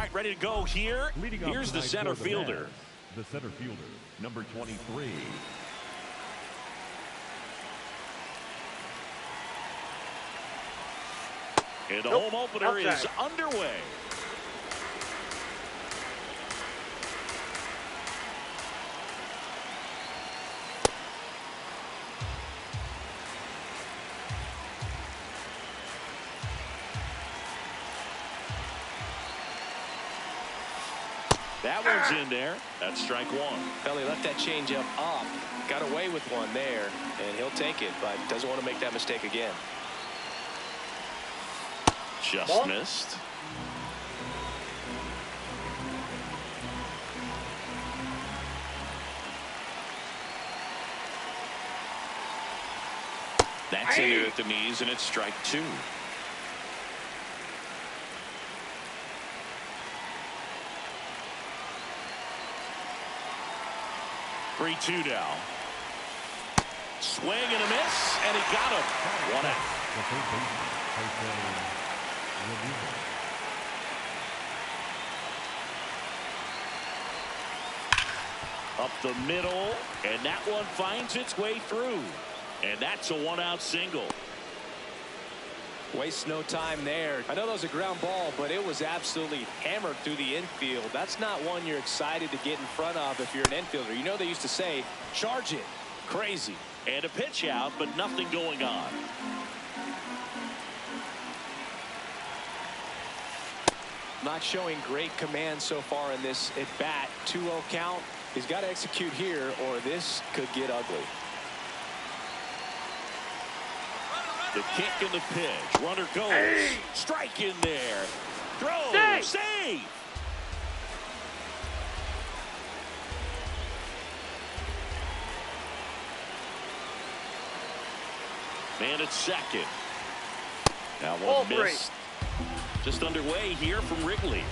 Speaker 1: right, ready to go here.
Speaker 2: Leading off
Speaker 1: Here's the
Speaker 2: tonight
Speaker 1: center
Speaker 2: for the
Speaker 1: fielder.
Speaker 2: Mets, the center fielder, number 23.
Speaker 1: And the
Speaker 4: Nope.
Speaker 1: home opener is
Speaker 4: Outside.
Speaker 1: underway. That one's in there. That's strike one.
Speaker 3: Well, he left that changeup up, got away with one there, and he'll take it, but doesn't want to make that mistake again.
Speaker 1: Just
Speaker 4: Ball.
Speaker 1: missed. That's in there at the knees, and it's strike two. Three-two now. Swing and a miss, and he got him. One out.
Speaker 2: The third baseman, Jose Ramirez.
Speaker 1: Up the middle, and that one finds its way through. And that's a one-out single.
Speaker 3: Waste no time there. I know that was a ground ball, but it was absolutely hammered through the infield. That's not one you're excited to get in front of if you're an infielder. You know they used to say, charge it. Crazy.
Speaker 1: And a pitch out, but nothing going on.
Speaker 3: Not showing great command so far in this at bat. 2-0 count. He's got to execute here, or this could get ugly.
Speaker 1: The kick and the pitch. Runner goes. Strike in there. Throw. Save. Man at second. Now one missed. Just underway here from Wrigley.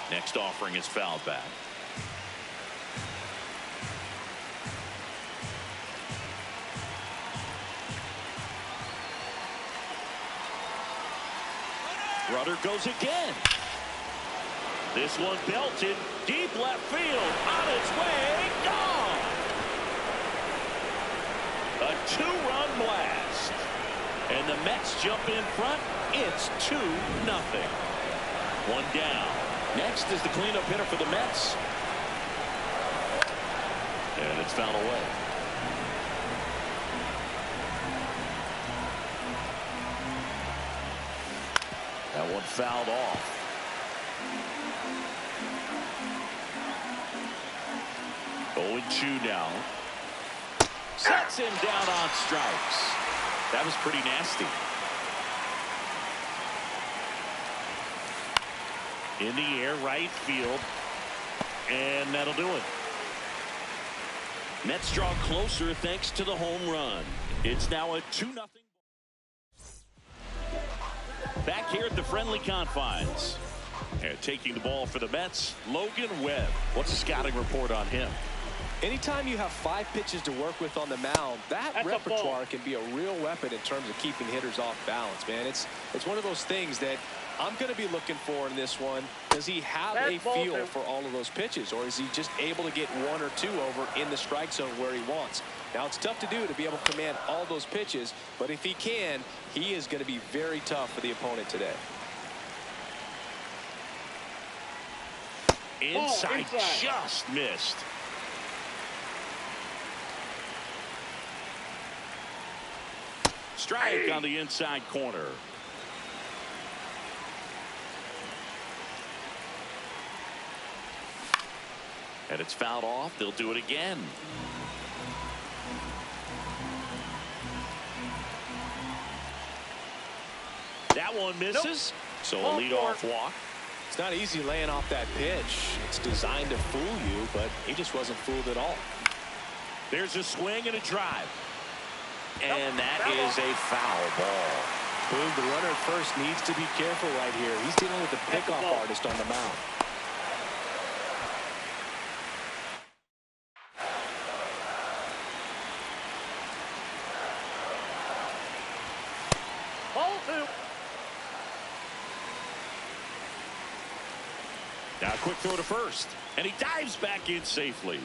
Speaker 1: Next offering is fouled back. Runner goes again. This one belted deep left field. On its way. Gone. A two-run blast. And the Mets jump in front. It's 2-0. One down. Next is the cleanup hitter for the Mets. And it's fouled away. That one fouled off. Oh, 0-2 now. Sets him down on strikes. That was pretty nasty. In the air, right field. And that'll do it. Mets draw closer thanks to the home run. It's now a 2-0. Back here at the friendly confines. And taking the ball for the Mets, Logan Webb. What's the scouting report on him?
Speaker 3: Anytime you have 5 pitches to work with on the mound, that repertoire can be a real weapon in terms of keeping hitters off balance, man. It's one of those things that I'm going to be looking for in this one. Does he have a feel for all of those pitches, or is he just able to get 1 or 2 over in the strike zone where he wants? Now, it's tough to do to be able to command all those pitches, but if he can, he is going to be very tough for the opponent today.
Speaker 1: Inside. Just missed. Strike on the inside corner. And it's fouled off. They'll do it again. That one misses. So a leadoff walk.
Speaker 3: It's not easy laying off that pitch. It's designed to fool you, but he just wasn't fooled at all.
Speaker 1: There's a swing and a drive. And that is a foul ball.
Speaker 3: Boom, the runner at first needs to be careful right here. He's dealing with the pickoff artist on the mound.
Speaker 4: Ball 2.
Speaker 1: Now a quick throw to first, and he dives back in safely.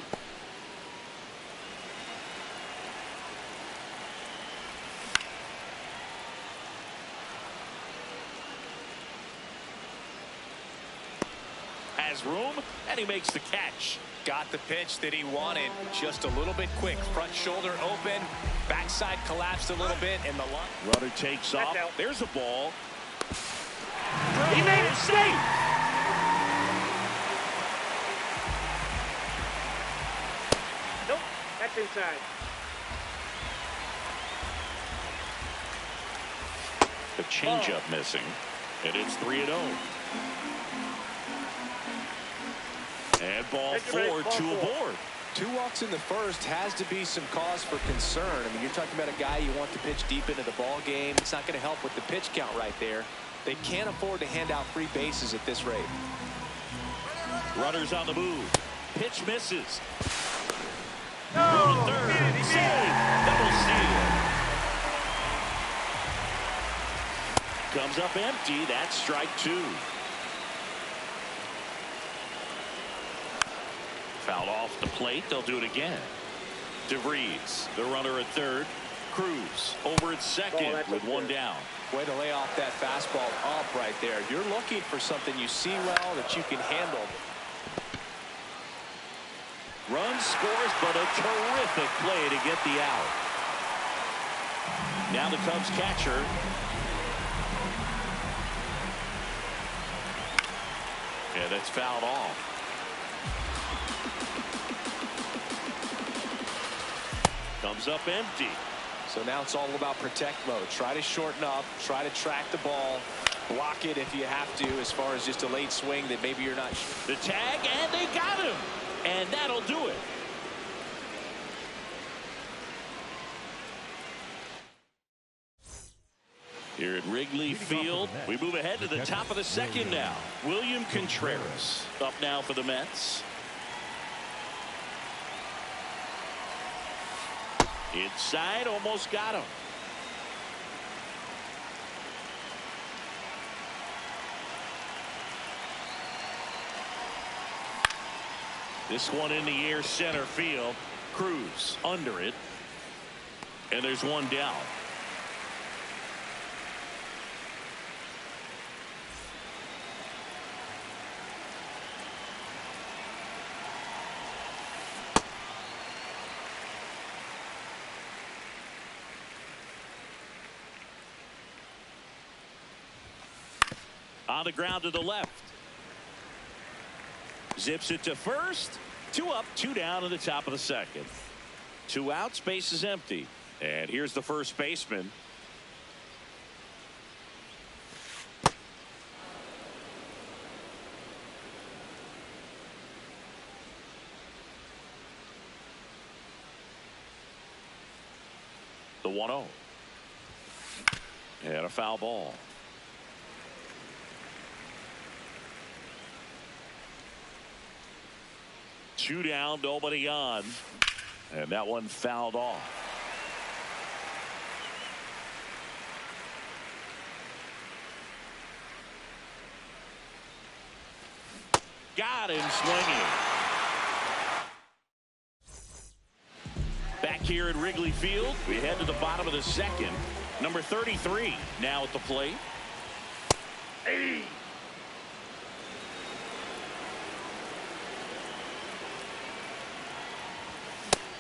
Speaker 1: Has room, and he makes the catch.
Speaker 3: Got the pitch that he wanted, just a little bit quick. Front shoulder open, backside collapsed a little bit, and the line.
Speaker 1: Runner takes off.
Speaker 4: out.
Speaker 1: There's a ball.
Speaker 4: He made it safe. Nope, that's inside.
Speaker 1: The changeup missing, and it's 3-0. And ball four, two aboard.
Speaker 3: 2 walks in the first has to be some cause for concern. I mean, you're talking about a guy you want to pitch deep into the ball game. It's not going to help with the pitch count right there. They can't afford to hand out free bases at this rate.
Speaker 1: Runners on the move. Pitch misses.
Speaker 4: No,
Speaker 1: Third.
Speaker 4: he did it.
Speaker 1: Save. Double steal. Comes up empty. That's strike 2. Fouled off the plate. They'll do it again. DeVries, the runner at third. Cruz over at second with one down.
Speaker 3: Way to lay off that fastball up right there. You're looking for something you see well that you can handle.
Speaker 1: Run scores, but a terrific play to get the out. Now the Cubs catcher. Yeah, that's fouled off. Comes up empty.
Speaker 3: So now it's all about protect mode. Try to shorten up, try to track the ball, block it if you have to, as far as just a late swing that maybe you're not.
Speaker 1: The tag, and they got him. And that'll do it. Here at Wrigley Field, we move ahead to the top of the second now. William Contreras up now for the Mets. Inside, almost got him. This one in the air, center field. Cruz under it. And there's one down. On the ground to the left. Zips it to first. 2 up, 2 down in the top of the second. 2 outs, base is empty. And here's the first baseman. The 1-0. And a foul ball. Two down, nobody on. And that one fouled off. Got him swinging. Back here at Wrigley Field, we head to the bottom of the second. Number 33 now at the plate. Hey.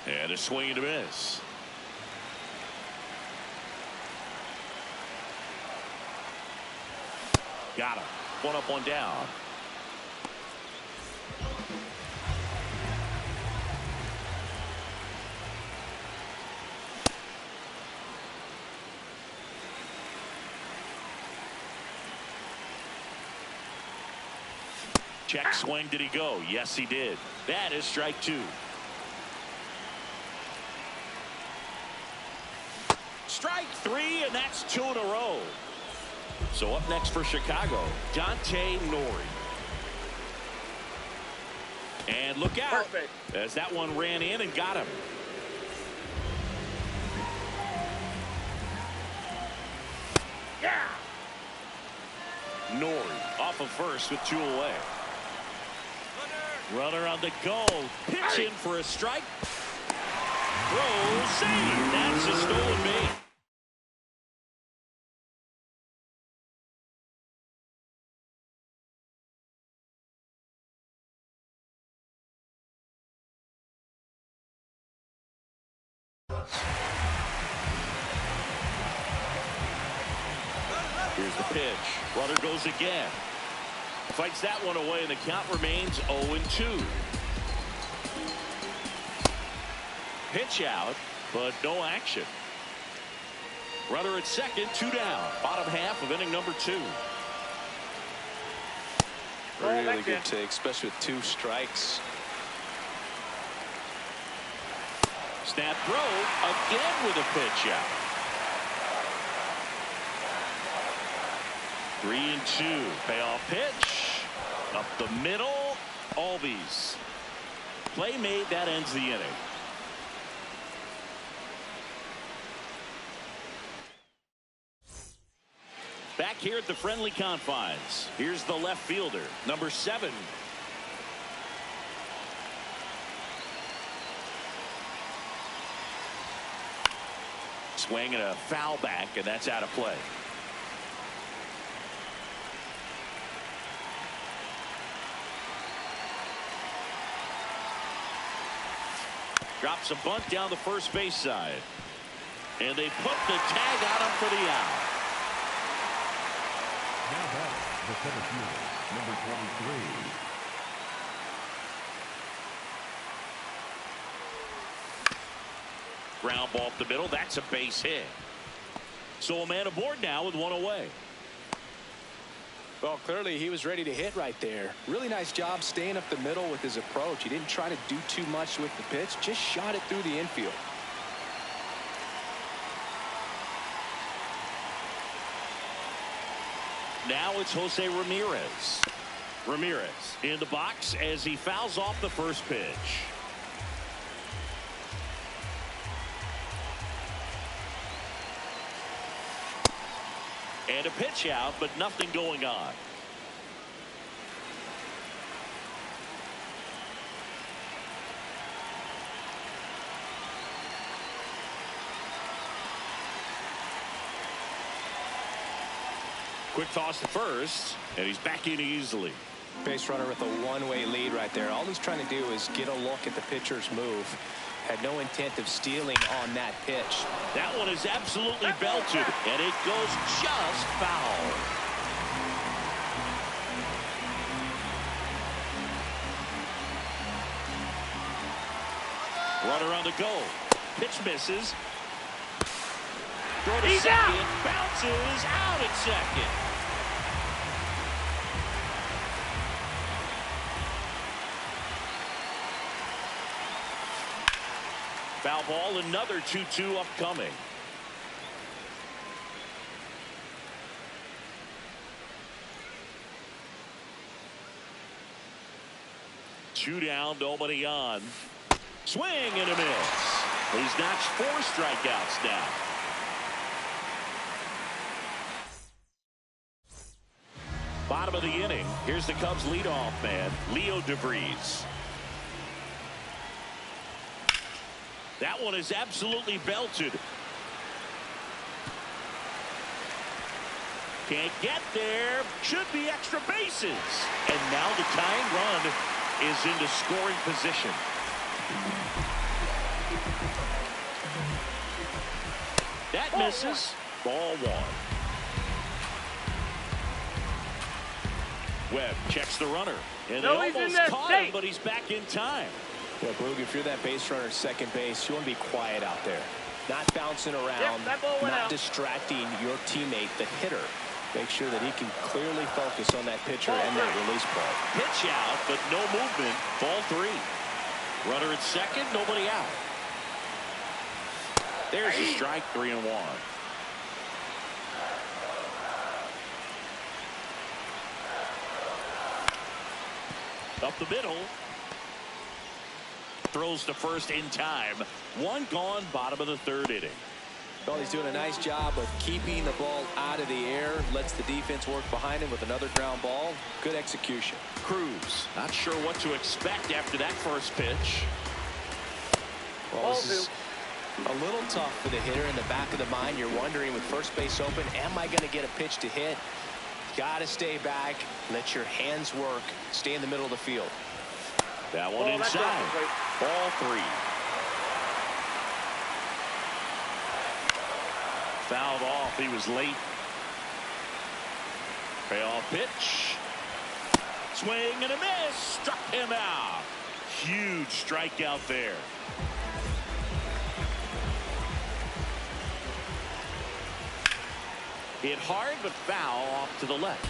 Speaker 1: And a swing and a miss. Got him. 1 up, 1 down. Check swing. Did he go? Yes, he did. That is strike 2. Strike 3, and that's 2 in a row. So up next for Chicago, Dante Nori. And look out.
Speaker 4: Perfect.
Speaker 1: As that one ran in and got him.
Speaker 4: Yeah.
Speaker 1: Nori off of first with 2 away. Runner on the go. Pitch in for a strike. Throw, save. That's a stolen base. Here's the pitch. Runner goes again. Fights that one away, and the count remains 0-2. Pitch out, but no action. Runner at second, 2 down. Bottom half of inning number 2.
Speaker 3: Really good take, especially with 2 strikes.
Speaker 1: Snap throw again with a pitch out. 3-2. Payoff pitch. Up the middle. Albies. Play made. That ends the inning. Back here at the friendly confines. Here's the left fielder, number 7. Swing and a foul back, and that's out of play. Drops a bunt down the first base side. And they put the tag on him for the out.
Speaker 2: Now back, the center fielder, number 23.
Speaker 1: Ground ball up the middle. That's a base hit. So a man aboard now with 1 away.
Speaker 3: Well, clearly he was ready to hit right there. Really nice job staying up the middle with his approach. He didn't try to do too much with the pitch, just shot it through the infield.
Speaker 1: Now it's Jose Ramirez. Ramirez in the box as he fouls off the first pitch. And a pitch out, but nothing going on. Quick toss to first, and he's back in easily.
Speaker 3: Base runner with a one-way lead right there. All he's trying to do is get a look at the pitcher's move. Had no intent of stealing on that pitch.
Speaker 1: That one is absolutely belted, and it goes just foul. Runner on the go. Pitch misses. Throw to second. Bounces out at second. Foul ball, another 2-2 upcoming. Two down, nobody on. Swing and a miss. He's notched 4 strikeouts now. Bottom of the inning. Here's the Cubs leadoff man, Leo DeVries. That one is absolutely belted. Can't get there. Should be extra bases. And now the tying run is into scoring position. That misses. Ball 1. Webb checks the runner. And they almost caught him, but he's back in time.
Speaker 3: Yeah, Brugge, if you're that base runner second base, you want to be quiet out there. Not bouncing around, not distracting your teammate, the hitter. Make sure that he can clearly focus on that pitcher and that release ball.
Speaker 1: Pitch out, but no movement. Ball 3. Runner at second, nobody out. There's a strike, 3-1. Up the middle. Throws to first in time. 1 gone, bottom of the 3rd inning.
Speaker 3: Well, he's doing a nice job of keeping the ball out of the air. Lets the defense work behind him with another ground ball. Good execution.
Speaker 1: Cruz, not sure what to expect after that first pitch.
Speaker 3: Well, this is a little tough for the hitter. In the back of the mind, you're wondering with first base open, am I going to get a pitch to hit? Got to stay back. Let your hands work. Stay in the middle of the field.
Speaker 1: That one inside. Ball 3. Fouled off. He was late. Payoff pitch. Swing and a miss. Struck him out. Huge strikeout there. Hit hard but foul off to the left.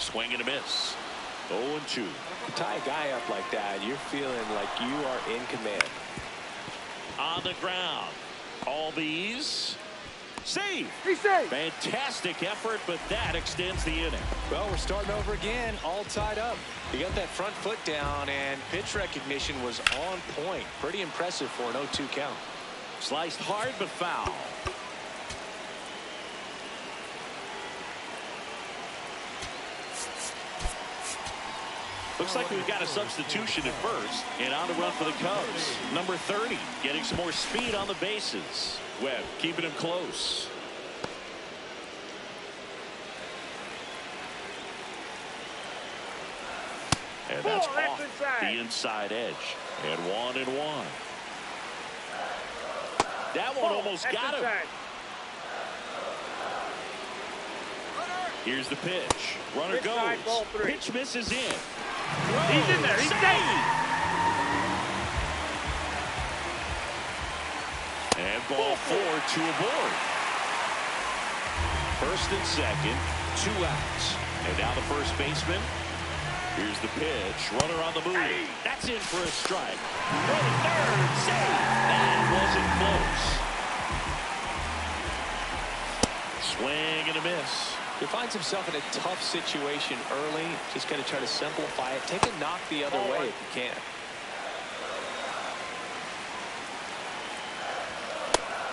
Speaker 1: Swing and a miss. 0-2.
Speaker 3: You tie a guy up like that, you're feeling like you are in command.
Speaker 1: On the ground. Albies. Save.
Speaker 4: He's safe.
Speaker 1: Fantastic effort, but that extends the inning.
Speaker 3: Well, we're starting over again, all tied up. You got that front foot down, and pitch recognition was on point. Pretty impressive for an 0-2 count.
Speaker 1: Sliced hard but foul. Looks like we've got a substitution at first, and on the run for the Cubs. Number 30, getting some more speed on the bases. Webb keeping him close. And that's off the inside edge. And 1-1. That one almost got him. Here's the pitch. Runner goes. Pitch misses in.
Speaker 4: He's in there. He's safe.
Speaker 1: And ball 4, 2 aboard. First and second, 2 outs. And now the first baseman. Here's the pitch. Runner on the move. That's in for a strike. Running third. Save. That wasn't close. Swing and a miss.
Speaker 3: He finds himself in a tough situation early. Just got to try to simplify it. Take a knock the other way if you can.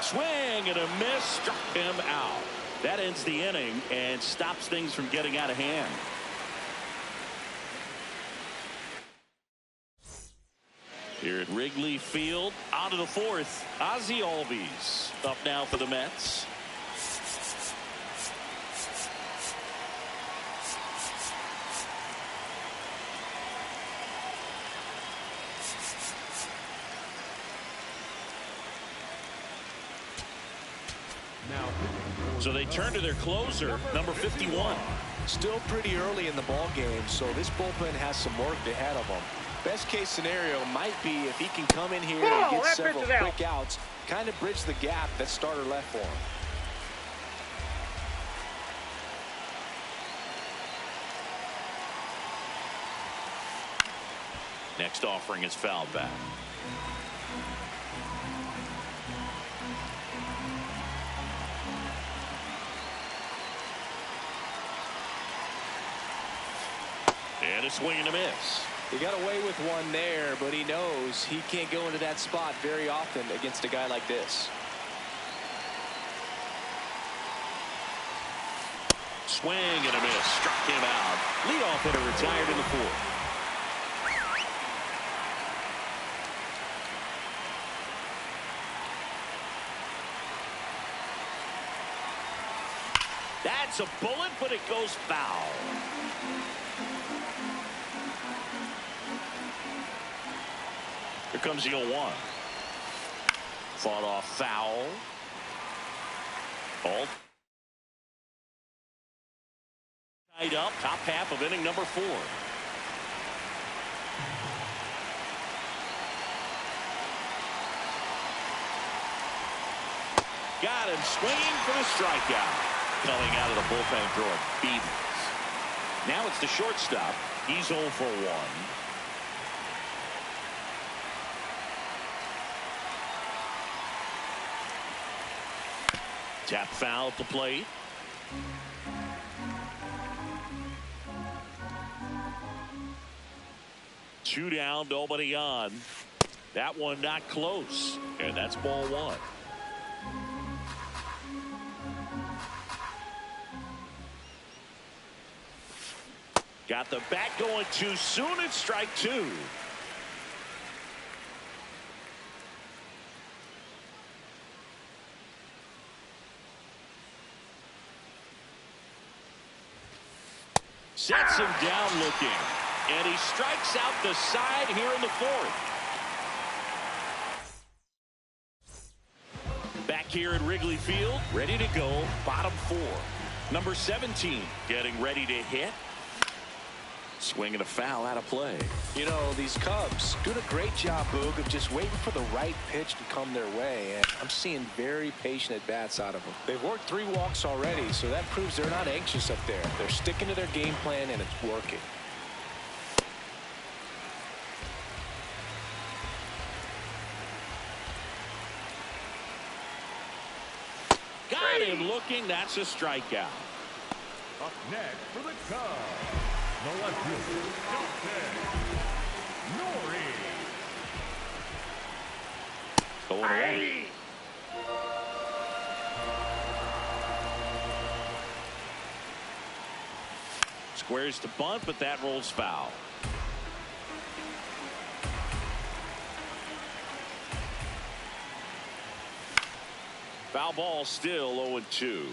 Speaker 1: Swing and a miss. Struck him out. That ends the inning and stops things from getting out of hand. Here at Wrigley Field, on to the 4th. Ozzie Albies up now for the Mets. So they turn to their closer, number 51.
Speaker 3: Still pretty early in the ball game, so this bullpen has some work ahead of them. Best case scenario might be if he can come in here and get several quick outs, kind of bridge the gap that starter left for him.
Speaker 1: Next offering is fouled back. And a swing and a miss.
Speaker 3: He got away with one there, but he knows he can't go into that spot very often against a guy like this.
Speaker 1: Swing and a miss. Struck him out. Leadoff hitter retired in the 4th. That's a bullet, but it goes foul. Here comes the 0-1. Fought off foul. Ball tied up. Top half of inning number 4. Got him swinging for the strikeout. Coming out of the bullpen throwing beatings. Now it's the shortstop. He's 0 for 1. Tap foul at the plate. 2 down, nobody on. That one not close, and that's ball 1. Got the bat going too soon. It's strike 2. Sets him down looking, and he strikes out the side here in the 4th. Back here at Wrigley Field, ready to go, bottom 4. Number 17 getting ready to hit. Swinging a foul out of play.
Speaker 3: You know, these Cubs doing a great job, Boog, of just waiting for the right pitch to come their way. And I'm seeing very patient at-bats out of them. They've worked 3 walks already, so that proves they're not anxious up there. They're sticking to their game plan, and it's working.
Speaker 1: Got him looking. That's a strikeout.
Speaker 2: Up next for the Cubs, the left fielder,
Speaker 1: Going away. Squares to bunt, but that rolls foul. Foul ball, still 0-2.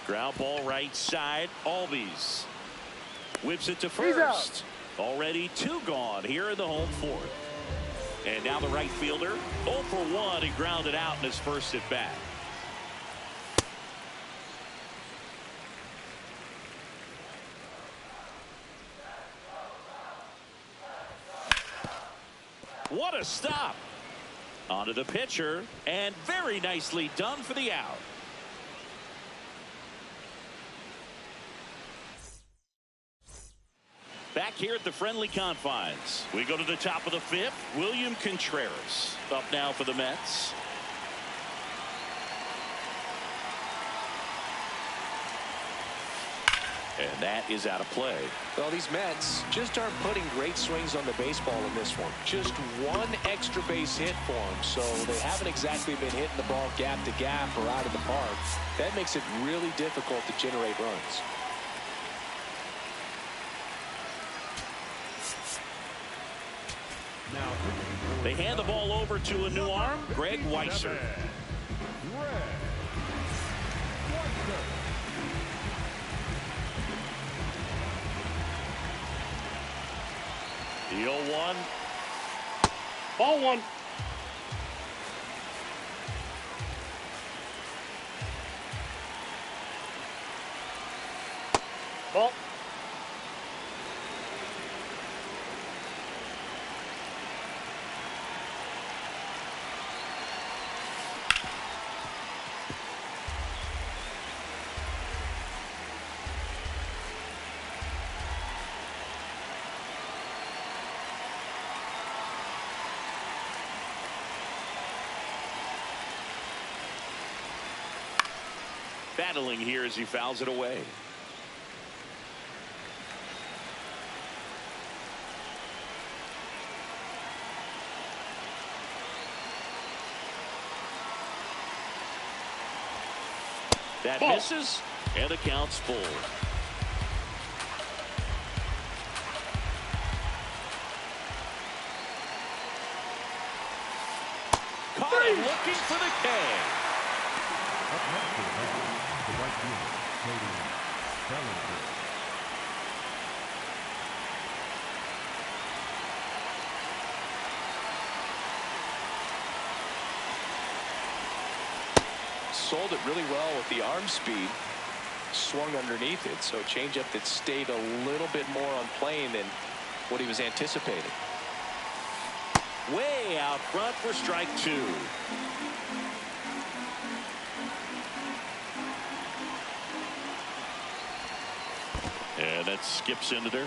Speaker 1: Ground ball right side. Albies whips it to first. Already 2 gone here in the home 4th. And now the right fielder 0 for 1. He grounded out in his first at bat. What a stop. Onto the pitcher, and very nicely done for the out. Back here at the friendly confines, we go to the top of the 5th. William Contreras up now for the Mets. And that is out of play.
Speaker 3: Well, these Mets just aren't putting great swings on the baseball in this one. Just 1 extra base hit for them, so they haven't exactly been hitting the ball gap to gap or out of the park. That makes it really difficult to generate runs.
Speaker 1: They hand the ball over to a new arm, Greg Weisser. The 0-1.
Speaker 4: Ball 1. Ball.
Speaker 1: Battling here as he fouls it away. That misses, and the count's full. Caught him looking for the K.
Speaker 2: Up next to the right fielder, Bellinger.
Speaker 3: Sold it really well with the arm speed. Swung underneath it, so changeup that stayed a little bit more on plane than what he was anticipating.
Speaker 1: Way out front for strike 2. And that skips into dirt.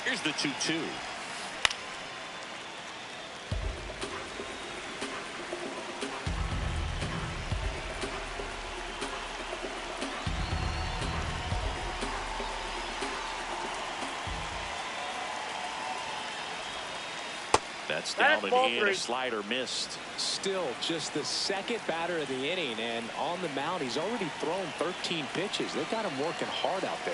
Speaker 1: Here's the 2-2. That's down and in. A slider missed.
Speaker 3: Still just the second batter of the inning, and on the mound he's already thrown 13 pitches. They've got him working hard out there.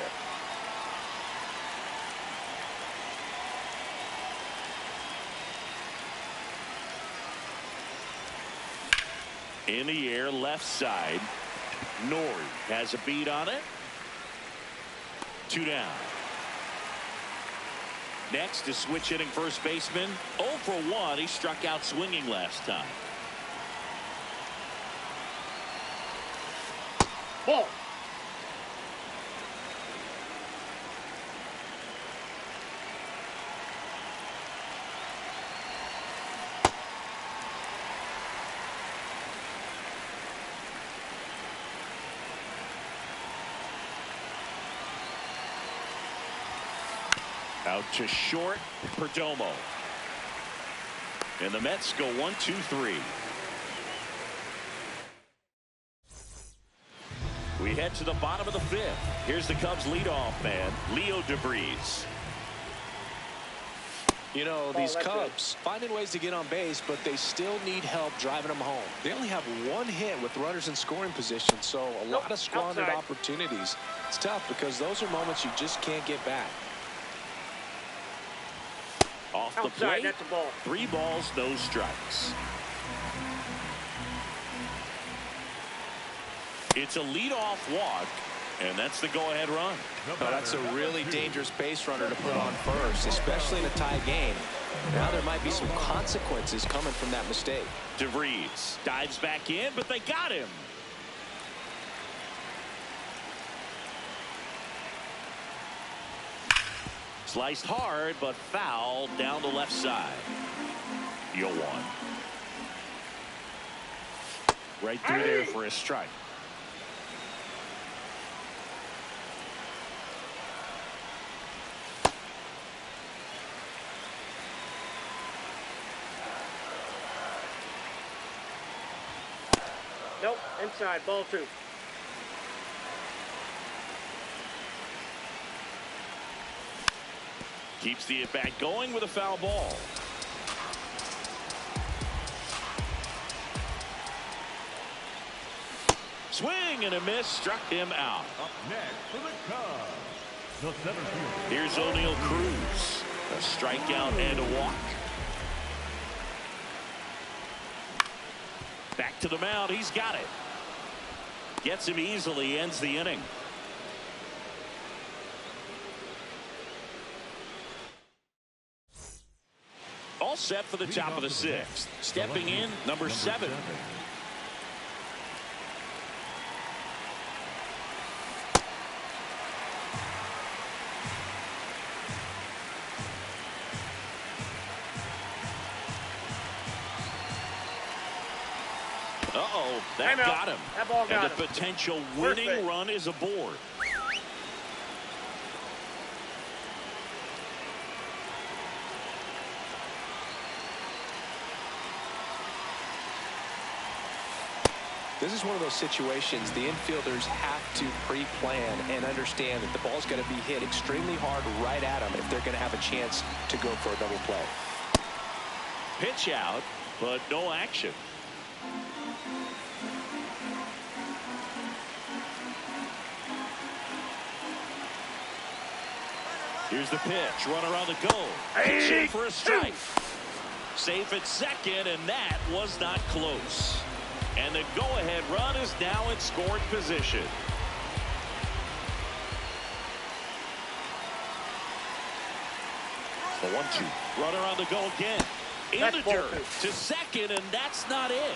Speaker 1: In the air, left side. Nori has a beat on it. 2 down. Next is switch hitting first baseman. 0 for 1. He struck out swinging last time.
Speaker 4: Ball.
Speaker 1: Out to short, Perdomo. And the Mets go 1-2-3. We head to the bottom of the 5th. Here's the Cubs leadoff man, Leo DeVries.
Speaker 3: You know, these Cubs finding ways to get on base, but they still need help driving them home. They only have 1 hit with runners in scoring position, so a lot of squandered opportunities. It's tough because those are moments you just can't get back.
Speaker 1: Off the plate, 3 balls, no strikes. It's a leadoff walk, and that's the go-ahead run.
Speaker 3: Oh, that's a really dangerous base runner to put on first, especially in a tie game. Now there might be some consequences coming from that mistake.
Speaker 1: DeVries dives back in, but they got him. Sliced hard, but foul down the left side. 0-1. Right through there for a strike.
Speaker 4: Nope, inside, ball 2.
Speaker 1: Keeps the at-bat going with a foul ball. Swing and a miss, struck him out.
Speaker 2: Up next for the Cubs, the center fielder.
Speaker 1: Here's O'Neal Cruz. A strikeout and a walk. Back to the mound. He's got it. Gets him easily, ends the inning. All set for the top of the 6th. Stepping in, number 7. Uh-oh, that got him.
Speaker 4: That ball got
Speaker 1: and the potential winning run is aboard.
Speaker 3: This is one of those situations the infielders have to pre-plan and understand that the ball's got to be hit extremely hard right at them if they're going to have a chance to go for a double play.
Speaker 1: Pitch out, but no action. Here's the pitch. Runner on the go. Pitching for a strike. Safe at second, and that was not close. And the go-ahead run is now in scoring position. The 1-2. Runner on the go again. In the dirt to second, and that's not it.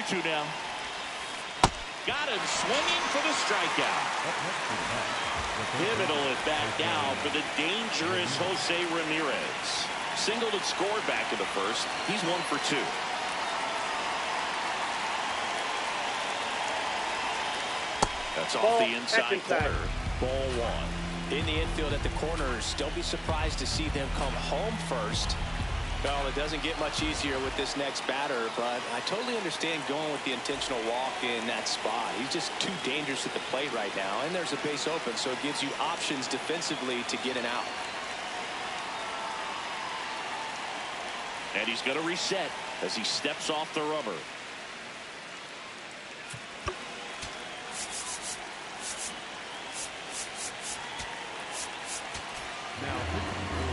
Speaker 1: Two now. Got him swinging for the strikeout. Pivotal at bat now for the dangerous Jose Ramirez. Singled and scored back in the first. He's 1 for 2. That's off the inside corner. Ball 1.
Speaker 3: In the infield at the corners, don't be surprised to see them come home first. Well, it doesn't get much easier with this next batter, but I totally understand going with the intentional walk in that spot. He's just too dangerous at the plate right now, and there's a base open, so it gives you options defensively to get an out.
Speaker 1: And he's going to reset as he steps off the rubber.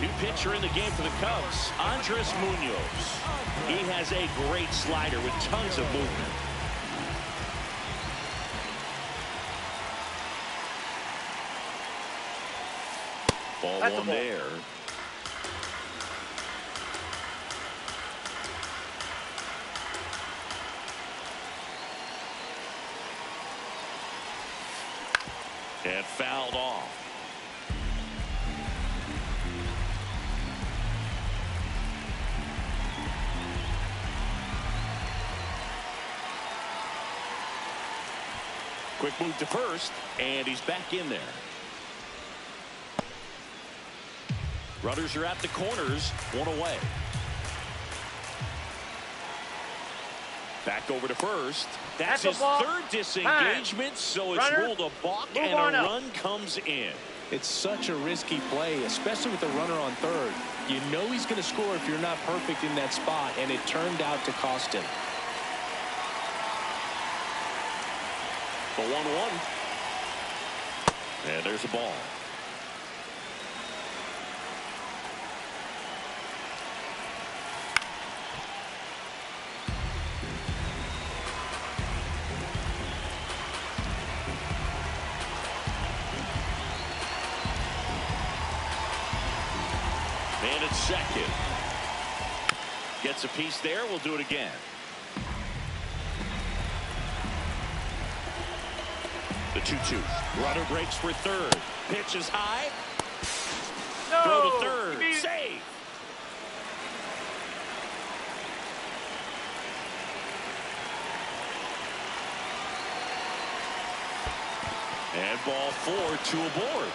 Speaker 1: New pitcher in the game for the Cubs, Andres Munoz. He has a great slider with tons of movement. Ball 1 there. And fouled off. Quick move to first, and he's back in there. Runners are at the corners, 1 away. Back over to first. That's his third disengagement, so it's ruled a balk, and a run comes in.
Speaker 3: It's such a risky play, especially with the runner on third. You know he's going to score if you're not perfect in that spot, and it turned out to cost him.
Speaker 1: The 1-1. And there's a ball. Man at second. Gets a piece there. We'll do it again. The 2-2. Runner breaks for third. Pitch is high. Throw to third. Save. And ball 4, 2 aboard.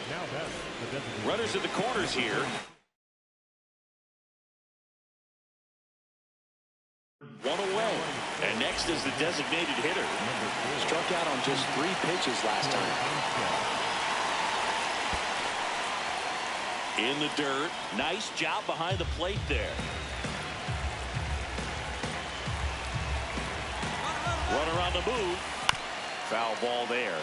Speaker 2: Now that's the designated.
Speaker 1: Runners at the corners here. 1 away. And next is the designated hitter.
Speaker 3: Struck out on just 3 pitches last time.
Speaker 1: In the dirt. Nice job behind the plate there. Runner on the move. Foul ball there.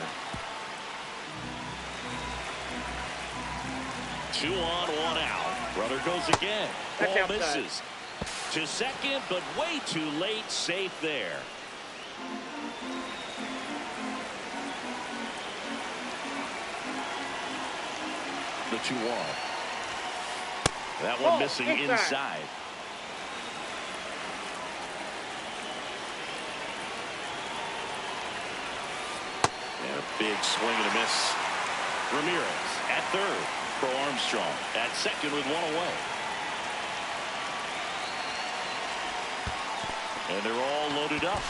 Speaker 1: 2 on, 1 out. Runner goes again. Ball misses. To second, but way too late. Safe there. The 2-1. That one missing inside. And a big swing and a miss. Ramirez at third. Pro Armstrong at second with 1 away. And they're all loaded up.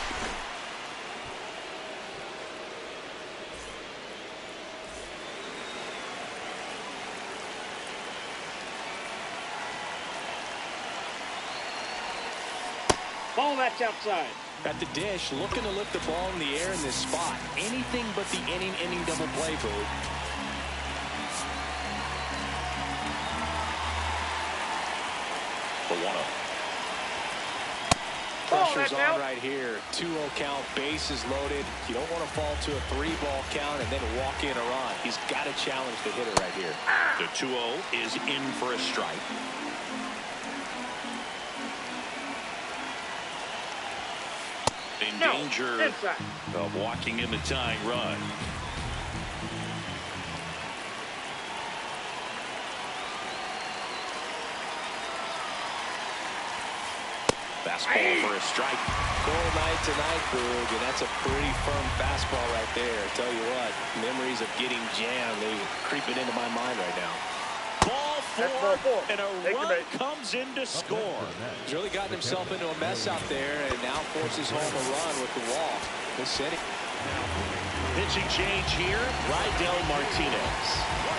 Speaker 4: Ball, that's outside.
Speaker 3: At the dish, looking to lift the ball in the air in this spot. Anything but the inning double play, Boog.
Speaker 1: For 1-0.
Speaker 3: Pressure's on right here. 2-0 count, bases loaded. You don't want to fall to a 3-ball count and then walk in a run. He's got to challenge the hitter right here.
Speaker 1: The 2-0 is in for a strike. In danger of walking in the tying run. Fastball for a strike.
Speaker 3: Cold night tonight, Boog, and that's a pretty firm fastball right there. I tell you what, memories of getting jammed, they creeping into my mind right now.
Speaker 1: Ball four, and a run comes in to score.
Speaker 3: He's really gotten himself into a mess out there and now forces home a run with the walk. This inning.
Speaker 1: Pitching change here, Rydell Martinez.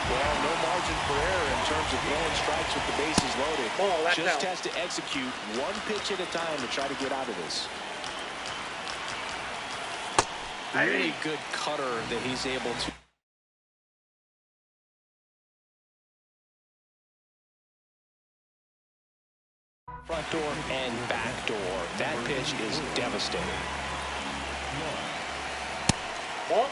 Speaker 3: Well, no margin for error in terms of throwing strikes with the bases loaded. Just has to execute one pitch at a time to try to get out of this. Really good cutter that he's able to. Front door and back door. That pitch is devastating.
Speaker 4: Ball.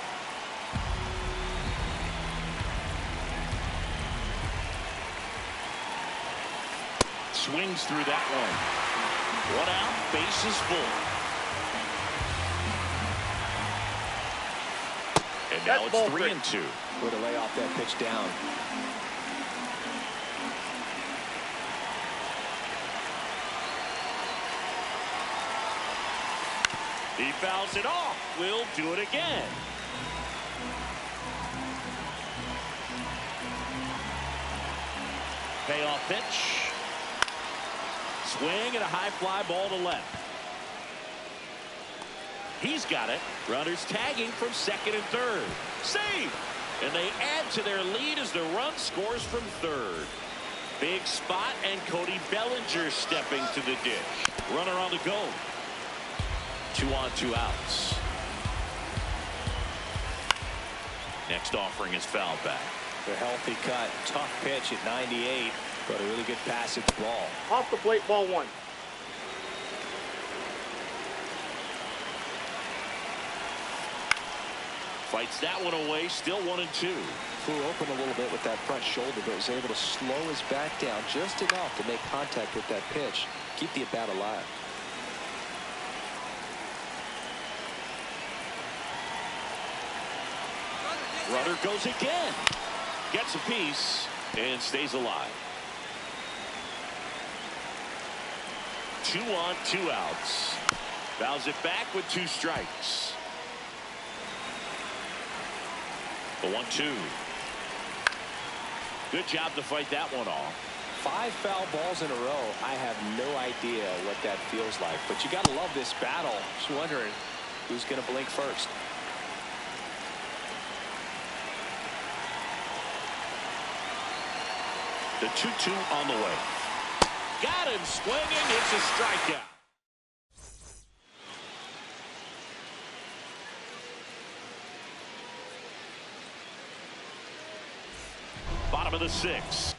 Speaker 1: Swings through that one. 1 out, bases full. And now it's 3-2.
Speaker 3: Way to lay off that pitch down.
Speaker 1: He fouls it off. We'll do it again. Payoff pitch. Swing and a high fly ball to left. He's got it. Runners tagging from second and third. Save! And they add to their lead as the run scores from third. Big spot, and Cody Bellinger stepping to the dish. Runner on the go. 2 on, 2 outs. Next offering is foul back.
Speaker 3: The healthy cut. Tough pitch at 98, but a really good pass at the ball.
Speaker 4: Off the plate, ball 1.
Speaker 1: Fights that one away, still 1-2.
Speaker 3: Flew open a little bit with that front shoulder, but was able to slow his back down just enough to make contact with that pitch. Keep the at-bat alive.
Speaker 1: Runner goes again. Gets a piece and stays alive. 2 on, 2 outs. Fouls it back with 2 strikes. The 1-2. Good job to fight that one off.
Speaker 3: 5 foul balls in a row. I have no idea what that feels like, but you got to love this battle. Just wondering who's going to blink first.
Speaker 1: The 2-2 on the way. Got him swinging. It's a strikeout. Bottom of the 6th.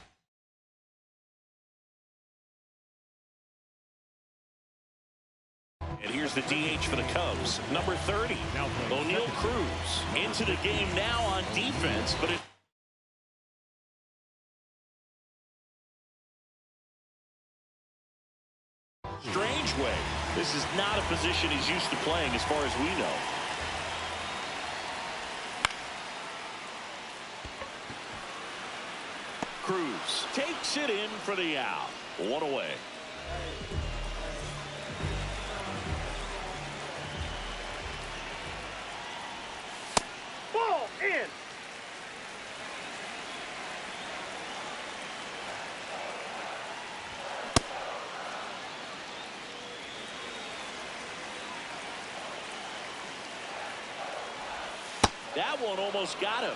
Speaker 1: And here's the DH for the Cubs, number 30, O'Neal Cruz. Into the game now on defense, but it. Strange way. This is not a position he's used to playing as far as we know. Cruz takes it in for the out. 1 away.
Speaker 4: Ball in.
Speaker 1: That one almost got him.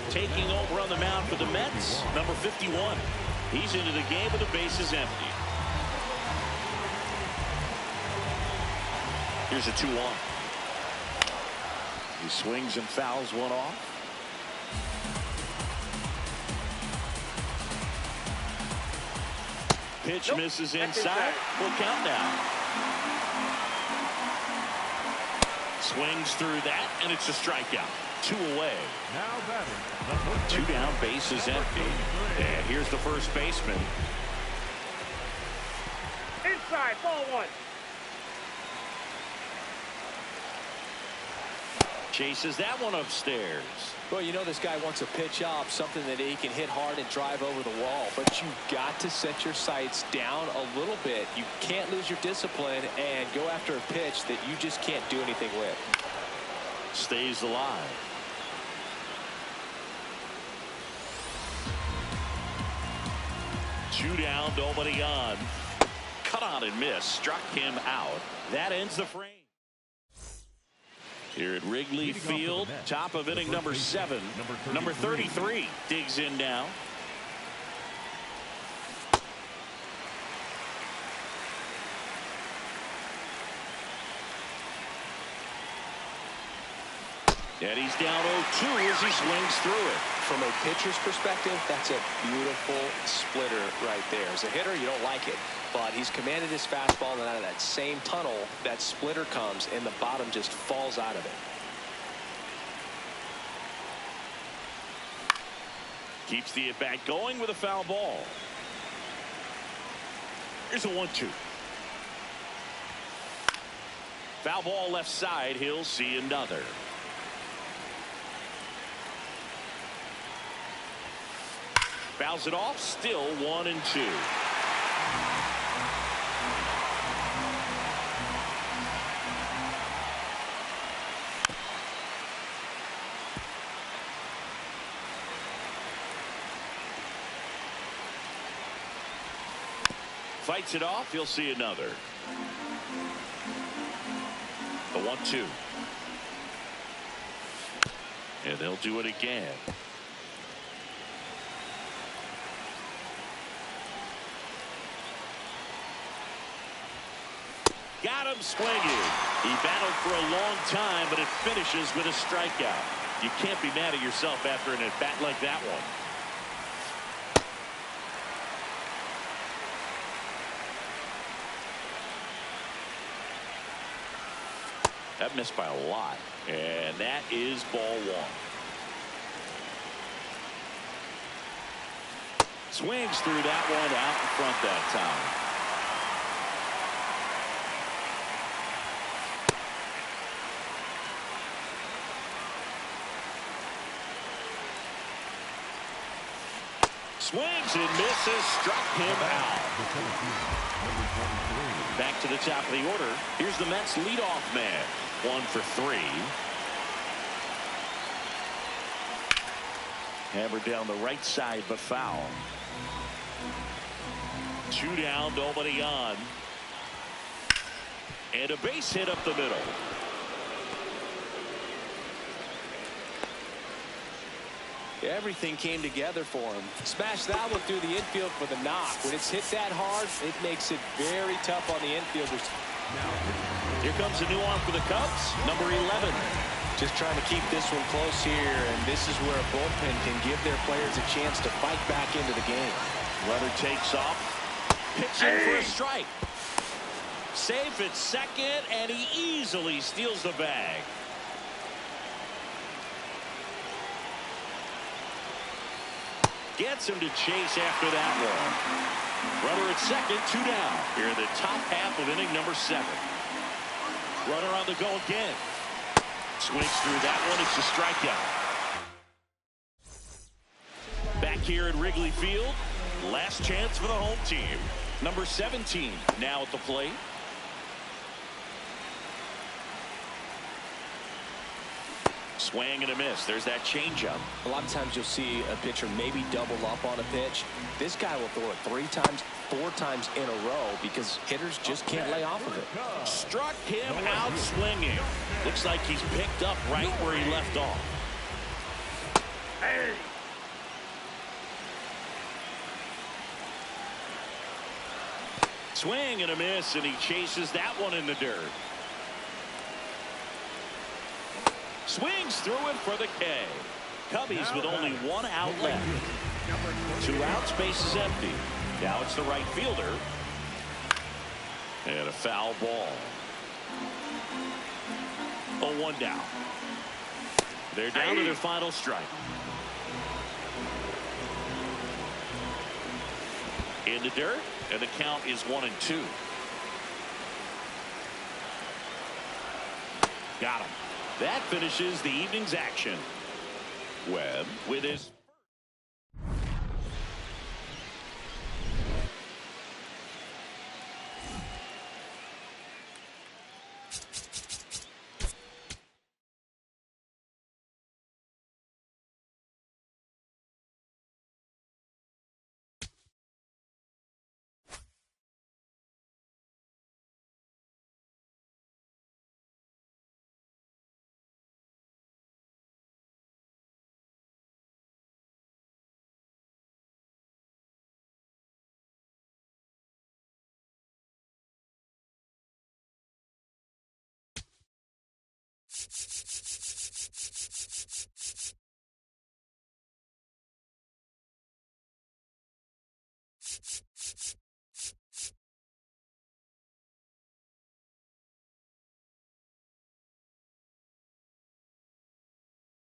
Speaker 1: Taking over on the mound for the Mets, number 51. He's into the game with the bases empty. Here's a 2-1. He swings and fouls one off. Pitch misses inside. Full count now. Swings through that, and it's a strikeout. 2 away.
Speaker 2: Now batting.
Speaker 1: 2 down, bases empty. And here's the first baseman.
Speaker 4: Inside, ball 1.
Speaker 1: Chases that one upstairs.
Speaker 3: Well, you know this guy wants a pitch up, something that he can hit hard and drive over the wall. But you've got to set your sights down a little bit. You can't lose your discipline and go after a pitch that you just can't do anything with.
Speaker 1: Stays alive. Two down, nobody on. Cut on and miss. Struck him out. That ends the frame. Here at Wrigley Field, top of inning number 7. Number 33 digs in now. And he's down 0-2 as he swings through it.
Speaker 3: From a pitcher's perspective, that's a beautiful splitter right there. As a hitter, you don't like it, but he's commanded his fastball, and out of that same tunnel, that splitter comes, and the bottom just falls out of it.
Speaker 1: Keeps the at-bat going with a foul ball. Here's a 1-2. Foul ball left side. He'll see another. Fouls it off. Still 1-2. Fights it off. He'll see another. The 1-2. And they'll do it again. Got him swinging. He battled for a long time, but it finishes with a strikeout. You can't be mad at yourself after an at-bat like that one. That missed by a lot, and that is ball 1. Swings through that one out in front that time. Swings and misses, struck him out. Back to the top of the order. Here's the Mets leadoff man. 1 for 3. Hammered down the right side, but foul. 2 down, nobody on. And a base hit up the middle.
Speaker 3: Everything came together for him. Smashed that one through the infield for the knock. When it's hit that hard, it makes it very tough on the infielders.
Speaker 1: Here comes a new arm for the Cubs, number 11.
Speaker 3: Just trying to keep this one close here, and this is where a bullpen can give their players a chance to fight back into the game.
Speaker 1: Runner takes off, pitching for a strike. Safe at second, and he easily steals the bag. Gets him to chase after that one. Runner at second, 2 down. Here in the top half of inning number 7. Runner on the go again. Swings through that one. It's a strikeout. Back here at Wrigley Field. Last chance for the home team. Number 17 now at the plate. Swing and a miss. There's that changeup.
Speaker 3: A lot of times you'll see a pitcher maybe double up on a pitch. This guy will throw it 3 times, 4 times in a row because hitters just can't lay off of it.
Speaker 1: Struck him out swinging. Looks like he's picked up right where he left off. Hey. Swing and a miss, and he chases that one in the dirt. Swings through it for the K. Cubbies with only 1 out left. 2 outs, base is empty. Now it's the right fielder. And a foul ball. 0-1 down. They're down to their final strike. In the dirt, and the count is 1-2. Got him. That finishes the evening's action. Webb with his